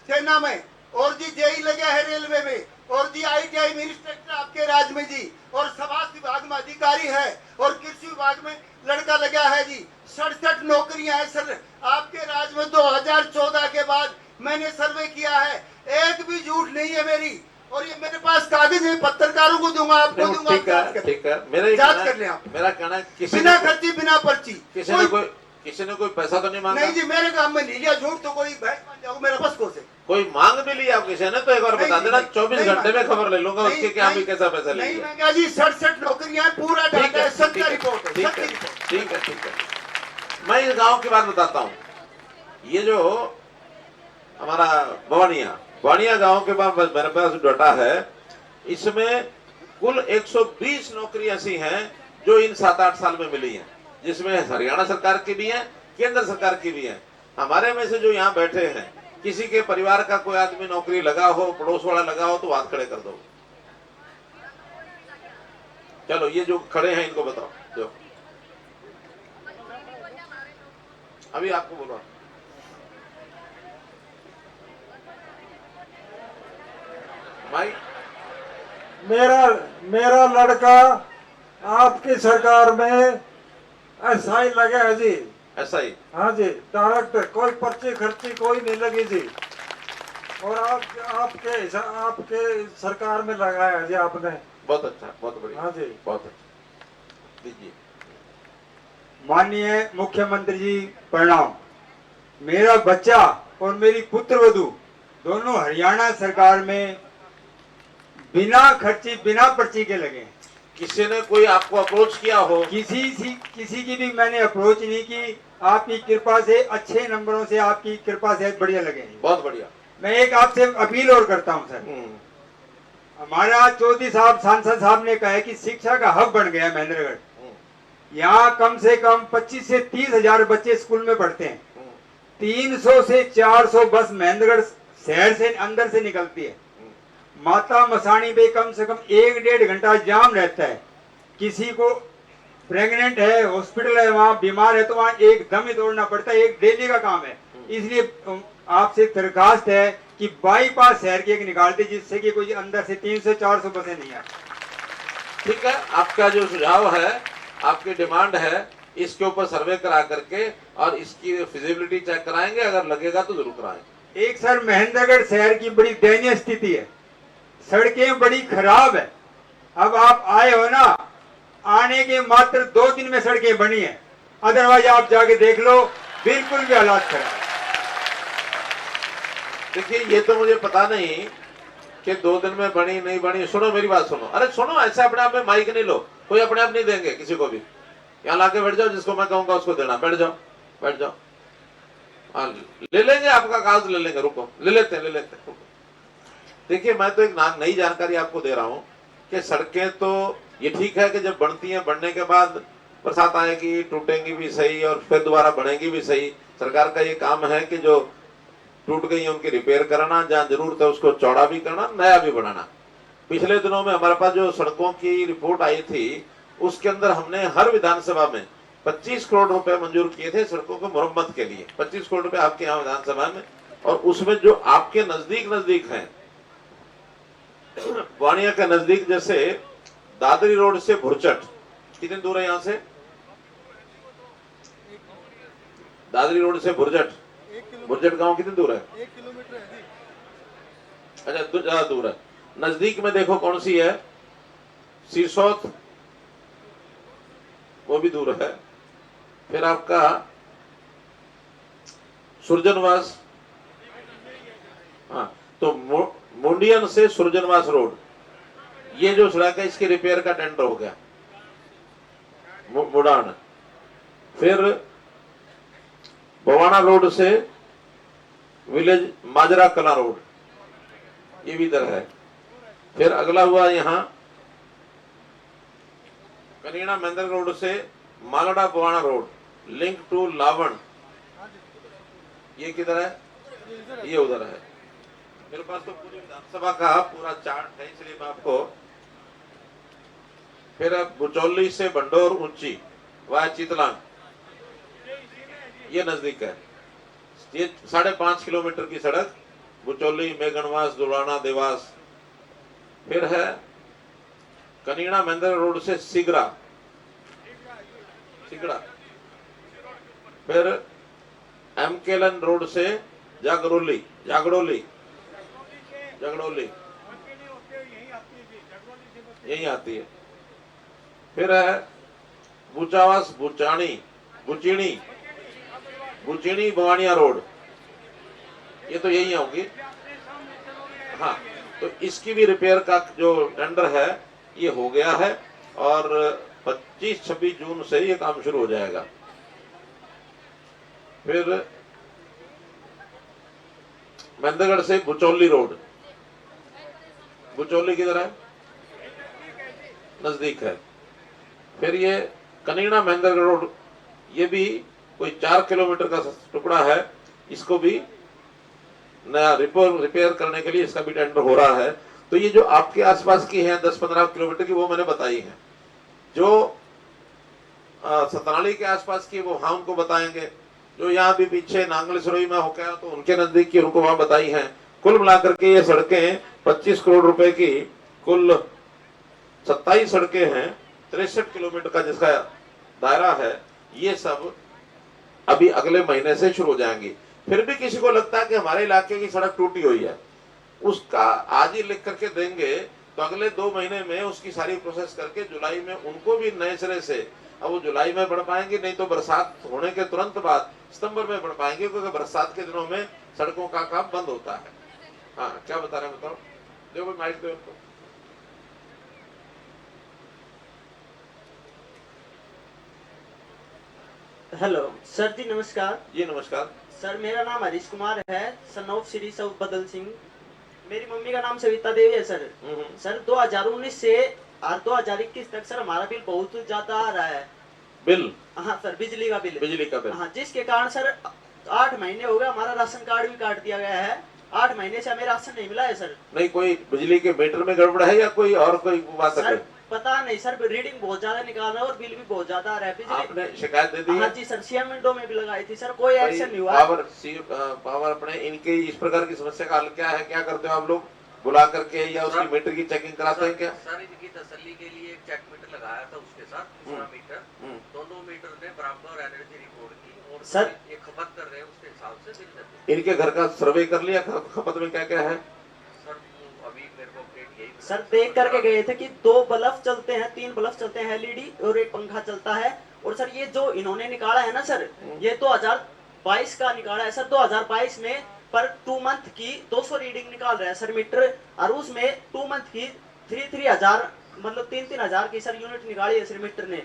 सेना में, और जी जेई लगे हैं रेलवे में, और जी ITI मिनिस्ट्रेटर आपके राज्य में जी, और समाज विभाग में अधिकारी है, और कृषि विभाग में लड़का लगा है जी। 67 नौकरियां हैं सर आपके राज्य में। 2014 के बाद मैंने सर्वे किया है, एक भी झूठ नहीं है मेरी। और ये मेरे पास कागज है, पत्रकारों को दूंगा, आपको दूंगा, ठीक है, ठीक है। मेरा जांच कर लें आप। मेरा कहना है बिना खर्ची बिना पर्ची। किसी ने कोई पैसा तो नहीं मांगा? नहीं जी, मेरे काम में नहीं लिया झूठ, तो कोई भैंस बन जाओ मेरा बस को से। कोई मांग भी लिया किसी ने तो एक बार बता देना, 24 घंटे में खबर ले लूंगा उसके क्या भी कैसा पैसा ले नहीं लिया। महंगा जी, 67 नौकरियां, पूरा डाटा है, सत्य रिपोर्ट है, सत्य रिपोर्ट। ठीक है, ठीक है। मैं इस गांव की बात बताता हूँ। ये जो हमारा बवानिया गांव के बाद मेरे पास डाटा है, इसमें कुल 120 नौकरी ऐसी हैं जो इन 7-8 साल में मिली हैं, जिसमें हरियाणा सरकार की भी है, केंद्र सरकार की भी है। हमारे में से जो यहाँ बैठे हैं, किसी के परिवार का कोई आदमी नौकरी लगा हो, पड़ोस वाला लगा हो, तो हाथ खड़े कर दो। चलो, ये जो खड़े हैं इनको बताओ। जो अभी आपको बोलो, भाई मेरा लड़का आपकी सरकार में एसआई लगे है जी। एसआई? हाँ जी, डायरेक्टर, कोई पर्ची खर्ची कोई नहीं लगी जी। और आपके सरकार में लगाया जी आपने। बहुत अच्छा, बहुत बढ़िया। हाँ जी, बहुत अच्छा। दीजिए। माननीय मुख्यमंत्री जी प्रणाम। मेरा बच्चा और मेरी पुत्रवधू दोनों हरियाणा सरकार में बिना खर्ची बिना पर्ची के लगे। किसी ने कोई आपको अप्रोच किया हो? किसी की भी मैंने अप्रोच नहीं की। आपकी कृपा से, अच्छे नंबरों से, आपकी कृपा से बढ़िया लगे। बहुत बढ़िया। मैं एक आपसे अपील और करता हूं सर। हमारा चौधरी साहब, सांसद साहब ने कहा है कि शिक्षा का हब बन गया महेंद्रगढ़। यहाँ कम से कम 25 से 30 हजार बच्चे स्कूल में पढ़ते हैं। 300 से 400 बस महेंद्रगढ़ शहर से अंदर से निकलती है। माता मसाणी पे कम से कम 1-1.5 घंटा जाम रहता है। किसी को प्रेग्नेंट है, हॉस्पिटल है, वहाँ बीमार है, तो वहाँ एकदम ही दौड़ना पड़ता है। एक डेली का काम है। इसलिए आपसे दरखास्त है कि बाईपास शहर की एक निकाल दे, जिससे कि कोई अंदर से 300-400 बसें नहीं आए। ठीक है, आपका जो सुझाव है, आपकी डिमांड है, इसके ऊपर सर्वे करा करके और इसकी फिजिबिलिटी चेक कराएंगे। अगर लगेगा तो जरूर कराएंगे। एक सर, महेंद्रगढ़ शहर की बड़ी दयनीय स्थिति है, सड़कें बड़ी खराब है। अब आप आए हो ना, आने के मात्र 2 दिन में सड़कें बनी है, अदरवाइज आप जाके देख लो, बिल्कुल भी हालात खराब है। देखिए, ये तो मुझे पता नहीं कि 2 दिन में बनी नहीं बनी। सुनो मेरी बात सुनो। अरे सुनो, ऐसे अपने आप में माइक नहीं लो, कोई अपने आप नहीं देंगे किसी को भी। यहाँ लाके बैठ जाओ, जिसको मैं कहूंगा उसको देना। बैठ जाओ, बैठ जाओ। ले लेंगे, आपका कागज ले लेंगे। रुको, ले लेते हैं। देखिए, मैं तो एक नई जानकारी आपको दे रहा हूँ कि सड़कें तो ये ठीक है कि जब बनती हैं, बनने के बाद बरसात आएगी, टूटेंगी भी सही और फिर दोबारा बनेगी भी सही। सरकार का ये काम है कि जो टूट गई है उनकी रिपेयर कराना, जहाँ जरूरत है उसको चौड़ा भी करना, नया भी बनाना। पिछले दिनों में हमारे पास जो सड़कों की रिपोर्ट आई थी, उसके अंदर हमने हर विधानसभा में 25 करोड़ रुपए मंजूर किए थे सड़कों को मरम्मत के लिए। 25 करोड़ रुपए आपके यहाँ विधानसभा में। और उसमें जो आपके नजदीक हैं, वानिया के नजदीक, जैसे दादरी रोड से भुरचट कितनी दूर है? यहाँ से दादरी रोड से भुरचट गांव कितनी दूर है? 1 किलोमीटर है। अच्छा, ज्यादा दूर है। नजदीक में देखो कौन सी है? सिरसौत, वो भी दूर है। फिर आपका सुरजनवास, हाँ, तो मुंडियन से सुरजनवास रोड, ये जो सड़क है, इसके रिपेयर का टेंडर हो गया, मुड़ान। फिर बवाना रोड से विलेज माजरा कला रोड, ये भी इधर है। फिर अगला हुआ यहाँ कनीना महेंद्र रोड से मालड़ा बवाना रोड, लिंक टू लावण, ये किधर है? ये उधर है। मेरे पास तो पूरी विधानसभा का पूरा चार्ट है, इसलिए मैं आपको। फिर बुचौली से बंडोर ऊंची वह चितलांग, ये नजदीक है। ये 5.5 किलोमीटर की सड़क, बुचौली, मेघनवास, दुलाना, देवास। फिर है कनीना महेंद्र रोड से सिगड़ा। फिर एमकेलन रोड से जागरोली जागड़ोली जगड़ोली यही आती है। फिर है बुचावास बुचीणी बवानिया रोड, ये तो यही होगी। हाँ, तो इसकी भी रिपेयर का जो टेंडर है ये हो गया है और 25-26 जून से ये काम शुरू हो जाएगा। फिर मेहंदगढ़ से बुचौली रोड, बुचौली किधर है? नजदीक है। फिर ये कनीना मेहंदगढ़ रोड, ये भी कोई 4 किलोमीटर का टुकड़ा है, इसको भी नया रिपेयर करने के लिए इसका भी टेंडर हो रहा है। तो ये जो आपके आसपास की है 10-15 किलोमीटर की, वो मैंने बताई है। जो सतनाली के आसपास की वो हाँ उनको बताएंगे। जो यहाँ भी पीछे नांगल सरोई में हो गया तो उनके नजदीक की उनको वहां बताई है। कुल मिलाकर के ये सड़कें 25 करोड़ रुपए की, कुल 27 सड़कें हैं, 63 किलोमीटर का जिसका दायरा है। ये सब अभी अगले महीने से शुरू हो जाएंगी। फिर भी किसी को लगता है कि हमारे इलाके की सड़क टूटी हुई है, उसका आज ही लिख करके देंगे तो अगले 2 महीने में उसकी सारी प्रोसेस करके जुलाई में उनको भी नए सिरे से, अब वो जुलाई में बढ़ पाएंगे, नहीं तो बरसात होने के तुरंत बाद सितंबर में बढ़ पाएंगे, क्योंकि बरसात के दिनों में सड़कों का काम बंद होता है। हाँ, क्या बता रहे हैं बताओ, देखो माइक दो उनको। हेलो सर जी, नमस्कार। जी नमस्कार सर, मेरा नाम हरीश कुमार है, सन ऑफ श्री सऊद बदल सिंह। मेरी मम्मी का नाम सविता देवी है सर। सर 2019 से 2021 तक सर हमारा बिल बहुत ज्यादा आ रहा है। बिल? हाँ सर, बिजली का बिल। हाँ, जिसके कारण सर 8 महीने हो गए, हमारा राशन कार्ड भी काट दिया गया है। 8 महीने से हमें राशन नहीं मिला है सर। नहीं, कोई बिजली के मीटर में गड़बड़ है या कोई और कोई बात है? पता नहीं सर, रीडिंग बहुत ज्यादा निकाल रहा है और बिल भी बहुत ज्यादा आ रहा है। बिजली आपने शिकायत दे दी है? हाँ जी सर, सीएम विंडो में भी लगाई थी सर, कोई एक्शन नहीं हुआ। पावर अपने इनके इस प्रकार की समस्या का हल क्या है, क्या करते हो आप लोग? बुला करके या उसकी मीटर की चेकिंग कराते हैं क्या? सर इनकी तसल्ली के लिए एक चेक मीटर लगाया था, उसके साथ दूसरा मीटर, दोनों मीटर ने बराबर और एनर्जी रिपोर्ट की और सर ये खपत कर रहे हैं, उसके हिसाब से बिल देते हैं। इनके घर का सर्वे कर लिया खपत में क्या क्या है? सर अभी मेरे को अपडेट यही सर देख करके गए थे कि 2 बल्ब चलते हैं, 3 बल्ब चलते हैं एलईडी और एक पंखा चलता है। और सर ये जो इन्होंने निकाला है ना सर, ये 2022 का निकाला है सर। 2022 में पर 2 मंथ की 200 रीडिंग निकाल रहा है सर मीटर, और उसमें 2 मंथ की 3-3 मतलब 3-3 की सर यूनिट निकाली है सर मीटर ने।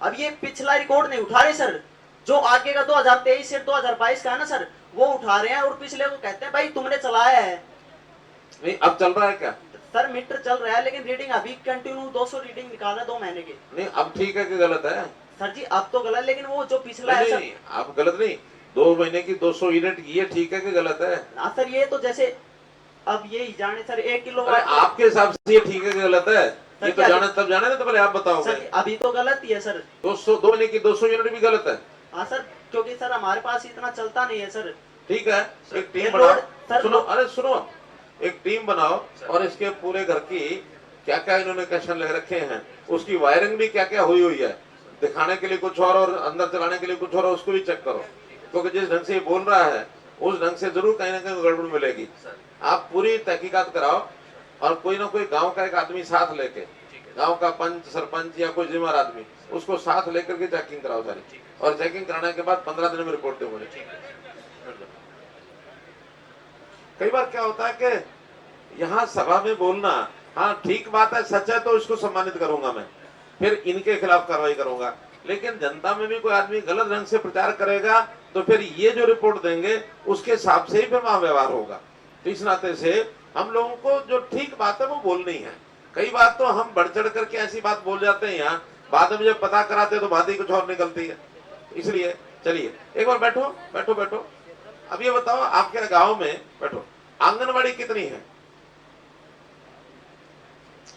अब ये पिछला रिकॉर्ड नहीं उठा रहे सर, जो आगे का 2023 से 2022 का है ना सर, वो उठा रहे हैं और पिछले को कहते हैं भाई तुमने चलाया है। नहीं, अब चल रहा है क्या? सर मीटर चल रहा है, लेकिन रीडिंग अभी कंटिन्यू 200 रीडिंग निकाल रहा है 2 महीने की। नहीं, अब ठीक है कि गलत है? सर जी अब तो गलत, लेकिन वो जो पिछला है सर। नहीं, अब गलत नहीं, 2 महीने की 200 यूनिट ये ठीक है कि गलत है? ना सर, ये तो जैसे अब ये जाने सर 1 किलो आपके हिसाब से ये ठीक है कि गलत है? ये तो जाने तब जाने ना, तो पहले आप बताओ। अभी तो गलत ही है सर। 2 महीने की 200 यूनिट भी गलत है? हाँ सर, क्योंकि सर हमारे पास इतना चलता नहीं है सर। ठीक है, एक टीम बनाओ। सुनो, अरे सुनो, एक टीम बनाओ और इसके पूरे घर की क्या क्या इन्होंने कनेक्शन ले रखे हैं, उसकी वायरिंग भी क्या क्या हुई है, दिखाने के लिए कुछ और अंदर चलाने के लिए कुछ और, उसको भी चेक करो। क्योंकि जिस ढंग से ये बोल रहा है उस ढंग से जरूर कहीं ना कहीं गड़बड़ मिलेगी। आप पूरी तहकीकात कराओ और कोई ना कोई गांव का एक आदमी साथ लेके, गांव का पंच, सरपंच या कोई जिम्मेदार आदमी, उसको साथ लेकर के चेकिंग कराओ सारी, और चेकिंग कराने के बाद 15 दिन में रिपोर्ट दो मुझे। कई बार क्या होता है कि यहाँ सभा में बोलना, हाँ ठीक बात है, सच है, तो इसको सम्मानित करूंगा मैं, फिर इनके खिलाफ कार्रवाई करूंगा। लेकिन जनता में भी कोई आदमी गलत ढंग से प्रचार करेगा तो फिर ये जो रिपोर्ट देंगे उसके हिसाब से ही फिर वहां व्यवहार होगा। तो इस नाते से हम लोगों को जो ठीक बात है वो बोलनी है। कई बार तो हम बढ़ चढ़ करके ऐसी बात बोल जाते हैं यहाँ, बाद में जब पता कराते तो बात ही कुछ और निकलती है। इसलिए चलिए एक बार बैठो बैठो बैठो। अब ये बताओ आपके गांव में, बैठो, आंगनवाड़ी कितनी है?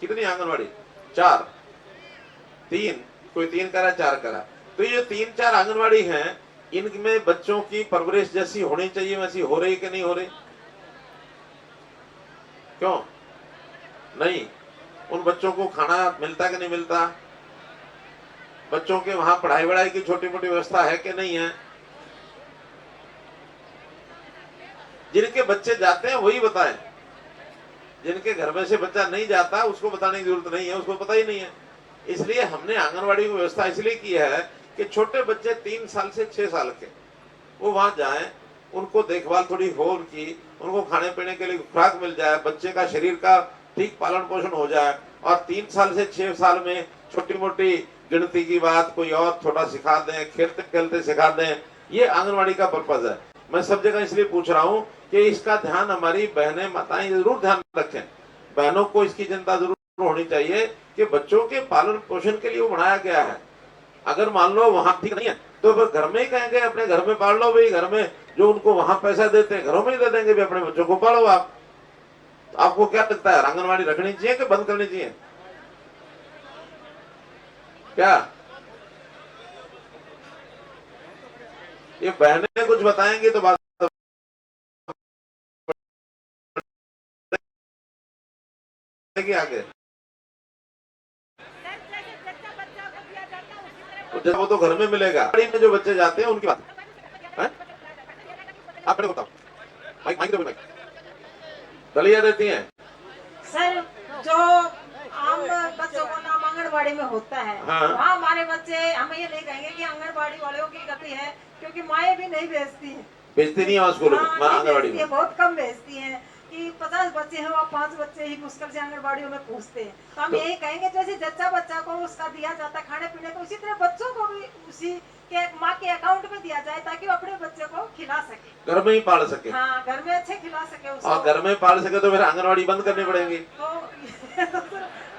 कितनी आंगनवाड़ी? 4, 3, कोई 3 करा 4 करा। तो ये 3-4 आंगनवाड़ी हैं, इनमें बच्चों की परवरिश जैसी होनी चाहिए वैसी हो रही कि नहीं हो रही? क्यों नहीं? उन बच्चों को खाना मिलता कि नहीं मिलता? बच्चों के वहां पढ़ाई वढ़ाई की छोटी मोटी व्यवस्था है कि नहीं है? जिनके बच्चे जाते हैं वही बताएं, जिनके घर में से बच्चा नहीं जाता उसको बताने की जरूरत नहीं है, उसको पता ही नहीं है। इसलिए हमने आंगनवाड़ी की व्यवस्था इसलिए की है कि छोटे बच्चे 3 साल से 6 साल के वो वहां जाएं, उनको देखभाल थोड़ी हो उनकी, उनको खाने पीने के लिए खुराक मिल जाए, बच्चे का शरीर का ठीक पालन पोषण हो जाए, और 3 साल से 6 साल में छोटी मोटी गिनती की बात कोई और छोटा सिखा दें, खेलते खेलते सिखा दें। ये आंगनवाड़ी का पर्पज है। मैं सब जगह इसलिए पूछ रहा हूँ कि इसका ध्यान हमारी बहनें माताएं जरूर ध्यान रखें। बहनों को इसकी चिंता जरूर होनी चाहिए कि बच्चों के पालन पोषण के लिए वो बनाया गया है। अगर मान लो वहां ठीक नहीं है तो फिर घर में ही कहेंगे अपने घर में पाल लो भाई, घर में जो उनको वहां पैसा देते हैं घरों में ही दे देंगे भी, अपने बच्चों को पालो आप। तो आपको क्या लगता है आंगनवाड़ी रखनी चाहिए कि बंद करनी चाहिए? क्या ये बहनें कुछ बताएंगी तो बात आगे। तो वो तो घर में मिलेगा, में जो बच्चे जाते हैं उनकी बात है? आप बताओ, माइक दलिया देती हैं सर, जो आम बच्चों को नाम आंगनबाड़ी में होता है, हाँ। वहाँ हमारे बच्चे, हम ये नहीं कहेंगे कि आंगनबाड़ी वालों की गलती है, क्योंकि माएँ भी नहीं भेजती है, भेजती नहीं है स्कूल आंगनबाड़ी में, बहुत कम भेजती हैं कि 50 बच्चे हैं वहाँ 5 बच्चे ही मुश्किल से आंगनबाड़ियों में पहुँचते हैं। तो हम यही कहेंगे जैसे जच्चा बच्चा को उसका दिया जाता है खाने पीने को, उसी तरह बच्चों को भी उसी के माँ के अकाउंट में दिया जाए ताकि वो अपने बच्चे को खिला सके, घर में ही पाल सके। हाँ, घर में अच्छे खिला सके उसको। और घर में पाल सके तो फिर आंगनबाड़ी बंद करनी पड़ेगी। तो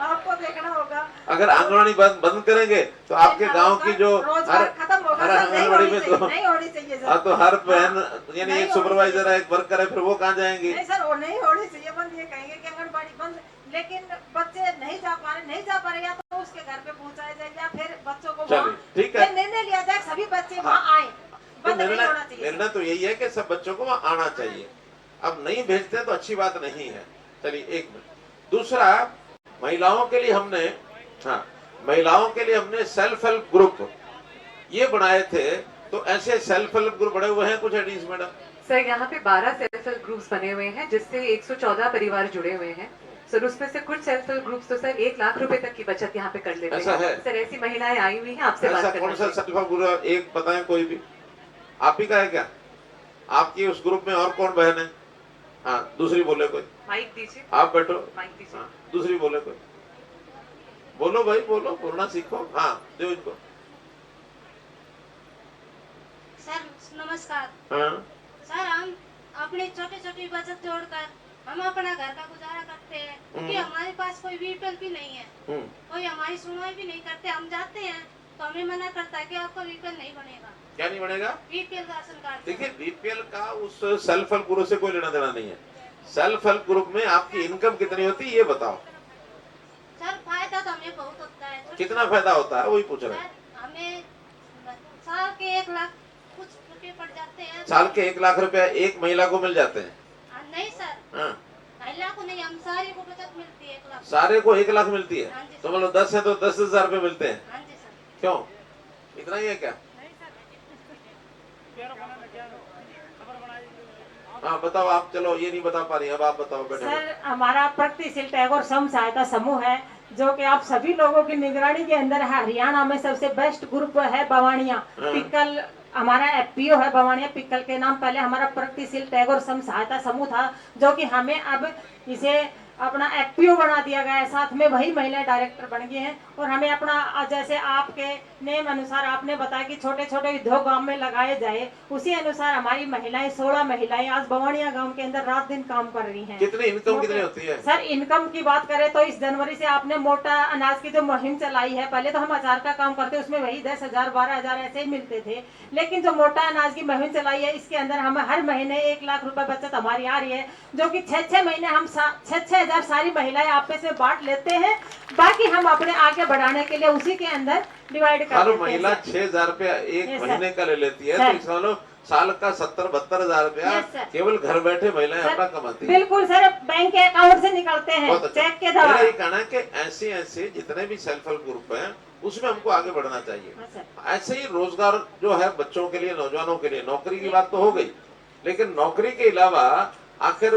आपको देखना होगा, अगर आंगनबाड़ी बंद करेंगे तो आपके गांव की जो खत्म होगा, हर आंगनबाड़ी में तो नहीं होनी चाहिए सर। तो हर बहन यानी एक सुपरवाइजर है, एक वर्कर है, फिर वो कहाँ जाएंगी? नहीं सर, वो नहीं होनी चाहिए बंद। ये कहेंगे कि आंगनबाड़ी बंद, लेकिन बच्चे नहीं जा पा रहे या तो उसके घर पे पहुंचाया जाए या फिर बच्चों को ठीक है, निर्णय लिया जाए सभी बच्चे वहाँ आए। बंद नहीं होना चाहिए। निर्णय तो यही है कि सब बच्चों को वहाँ आना चाहिए। अब नहीं भेजते तो अच्छी बात नहीं है। चलिए एक मिनट। दूसरा, महिलाओं के लिए हमने सेल्फ हेल्प ग्रुप ये बनाए थे, तो ऐसे सेल्फ हेल्प ग्रुप बने हुए हैं कुछ एडीज मैडम? सर यहाँ पे 12 सेल्फ हेल्प ग्रुप्स बने हुए हैं जिससे 114 परिवार जुड़े हुए हैं सर। उसमें से कुछ सेल्फ हेल्प ग्रुप्स तो सर 1 लाख रुपए तक की बचत यहाँ पे कर लेते हैं। सर ऐसी महिलाएं आई हुई हैं, आपसे बात करना। कौन सा सेल्फ हेल्प ग्रुप एक बताएं? कोई भी आप ही का है क्या? आपकी उस ग्रुप में और कौन बहन है? हाँ, दूसरी बोले कोई। माइक दीजिए, आप बैठो। माइक दीजिए। हाँ, दूसरी बोले कोई। बोलो भाई, बोलो, बोलना सीखो। हाँ, दो इनको। सर नमस्कार। हाँ। सर हम अपनी छोटी छोटी बचत जोड़कर हम अपना घर का गुजारा करते हैं, क्योंकि हमारे पास कोई बीपीएल भी नहीं है, कोई हमारी सुनवाई भी नहीं करते। हम जाते हैं तो हमें मना करता है कि आपको बीपीएल नहीं बनेगा। क्या नहीं बनेगा? BPL ration card. देखिए, बीपीएल का उस सेल्फ हेल्प ग्रुप से कोई लेना देना नहीं है। सेल्फ हेल्प ग्रुप में आपकी इनकम कितनी होती है ये बताओ। सर फायदा तो हमें बहुत होता है। कितना फायदा होता है वही पूछ रहे हैं। हमें साल के 1 लाख कुछ रुपए पड़ जाते हैं। साल के 1 लाख रुपया एक महिला को मिल जाते हैं? नहीं सर, महिला को नहीं, हम सारे को बचत मिलती है 1 लाख। सारे को 1 लाख मिलती है? तो मतलब 10 है तो 10,000 रुपए मिलते हैं? हाँ जी सर। क्यों, इतना ही है क्या? हाँ बताओ आप। चलो ये नहीं बता पा रही, अब आप बताओ बेटे। सर हमारा प्रगतिशील टैगोर सम सहायता समूह है जो कि आप सभी लोगों की निगरानी के अंदर है। हरियाणा में सबसे बेस्ट ग्रुप है बवानिया पिक्कल, हमारा एफपीओ है बवानिया पिक्कल के नाम। पहले हमारा प्रगतिशील टैगोर सम सहायता समूह था, जो कि हमें अब इसे अपना एफपीओ बना दिया गया है। साथ में वही महिला डायरेक्टर बन गए हैं। और हमें अपना जैसे आपके नेम अनुसार आपने बताया कि छोटे छोटे उद्योग गांव में लगाए जाए, उसी अनुसार हमारी महिलाएं 16 महिलाएं आज बवानिया गांव के अंदर रात दिन काम कर रही हैं। कितनी इनकम कितनी होती है? सर इनकम की बात करें तो इस जनवरी से आपने मोटा अनाज की जो मुहिम चलाई है, पहले तो हम अचार का काम करते उसमें वही 10,000 12,000 ऐसे ही मिलते थे, लेकिन जो मोटा अनाज की मुहिम चलाई है इसके अंदर हमें हर महीने 1 लाख रुपए बचत हमारी आ रही है, जो कि 6 महीने हम 6,000 सारी महिलाएं आपस में बांट लेते हैं। बाकी हम अपने आगे बढ़ाने के लिए उसी के अंदर डिवाइड कर देते हैं। महिला 6,000 रुपया एक महीने का ले लेती है, तो इसमें साल का 70-72,000 रुपया केवल घर बैठे महिलाएं अपना कमाती है। बिल्कुल सर, बैंक के अकाउंट से निकलते हैं चेक के द्वारा। मेरा ये कहना है कि ऐसे जितने भी सेल्फ हेल्प ग्रुप हैं उसमें हमको आगे बढ़ना चाहिए। ऐसे ही रोजगार जो है बच्चों के लिए, नौजवानों के लिए, नौकरी की बात तो हो गई, लेकिन नौकरी के अलावा आखिर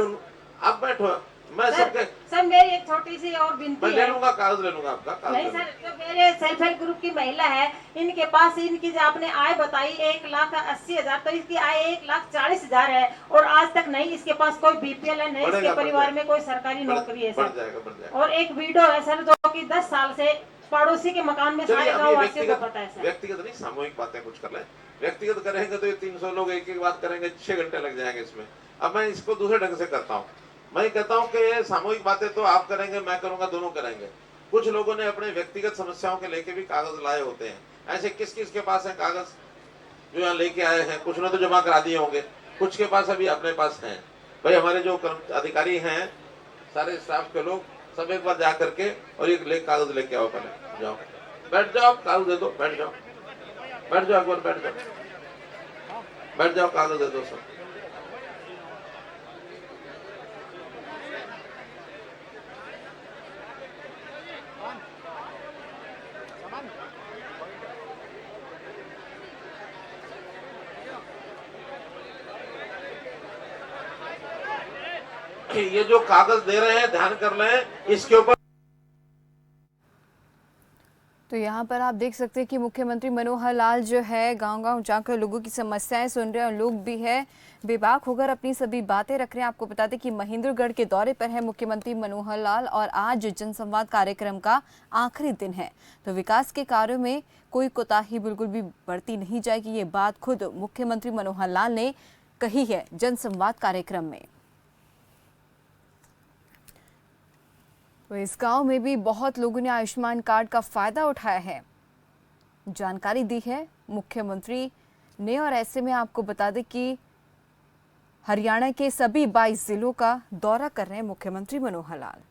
आप बैठो, मैं सबके सर मेरी एक छोटी सी और मैं विनती ले है। लूंगा, कागज ले लूंगा आपका, कागज नहीं ले सर, जो मेरे सेल्फ हेल्प ग्रुप की महिला है, इनके पास इनकी जो आपने आय बताई 1,80,000, तो इसकी आय 1,40,000 है और आज तक नहीं इसके पास कोई बीपीएल है, नहीं इसके परिवार में कोई सरकारी नौकरी है बढ़ सर। जाएगा, बढ़ जाएगा। और एक विडो है सर जो कि 10 साल से पड़ोसी के मकान में सारे गाँव वासियों को पता है सर। व्यक्तिगत नहीं, सामूहिक बातें कुछ कर लें। व्यक्तिगत करेंगे तो ये 300 लोग एक एक बात करेंगे, 6 घंटे लग जाएंगे इसमें। अब मैं इसको दूसरे ढंग से करता हूँ। मैं कहता हूँ कि सामूहिक बातें तो आप करेंगे, मैं करूंगा, दोनों करेंगे। कुछ लोगों ने अपने व्यक्तिगत समस्याओं के लेके भी कागज लाए होते हैं। ऐसे किस किस के पास है कागज जो यहाँ लेके आए हैं? कुछ ने तो जमा करा दिए होंगे, कुछ के पास अभी अपने पास हैं। भाई हमारे जो अधिकारी हैं, सारे स्टाफ के लोग, सब एक बार जा करके और एक ले कागज लेके आओ, पहले जाओ, बैठ जाओ, कागज दे दो, बैठ जाओ, बैठ जाओ, एक बार बैठ जाओ, बैठ जाओ, कागज दे दो सब। ये जो कागज दे रहे हैं ध्यान कर लें, इसके ऊपर। तो यहाँ पर आप देख सकते हैं कि मुख्यमंत्री मनोहर लाल जो है गांव-गांव जाकर लोगों की समस्याएं सुन रहे हैं और लोग भी है बेबाक होकर अपनी सभी बातें रख रहे हैं। आपको बता दें कि महेंद्रगढ़ के दौरे पर है मुख्यमंत्री मनोहर लाल और आज जनसंवाद कार्यक्रम का आखिरी दिन है। तो विकास के कार्यों में कोई कोताही बिल्कुल भी बरती नहीं जाएगी, ये बात खुद मुख्यमंत्री मनोहर लाल ने कही है जनसंवाद कार्यक्रम में। तो इस गांव में भी बहुत लोगों ने आयुष्मान कार्ड का फायदा उठाया है, जानकारी दी है मुख्यमंत्री ने। और ऐसे में आपको बता दें कि हरियाणा के सभी 22 जिलों का दौरा कर रहे हैं मुख्यमंत्री मनोहर लाल।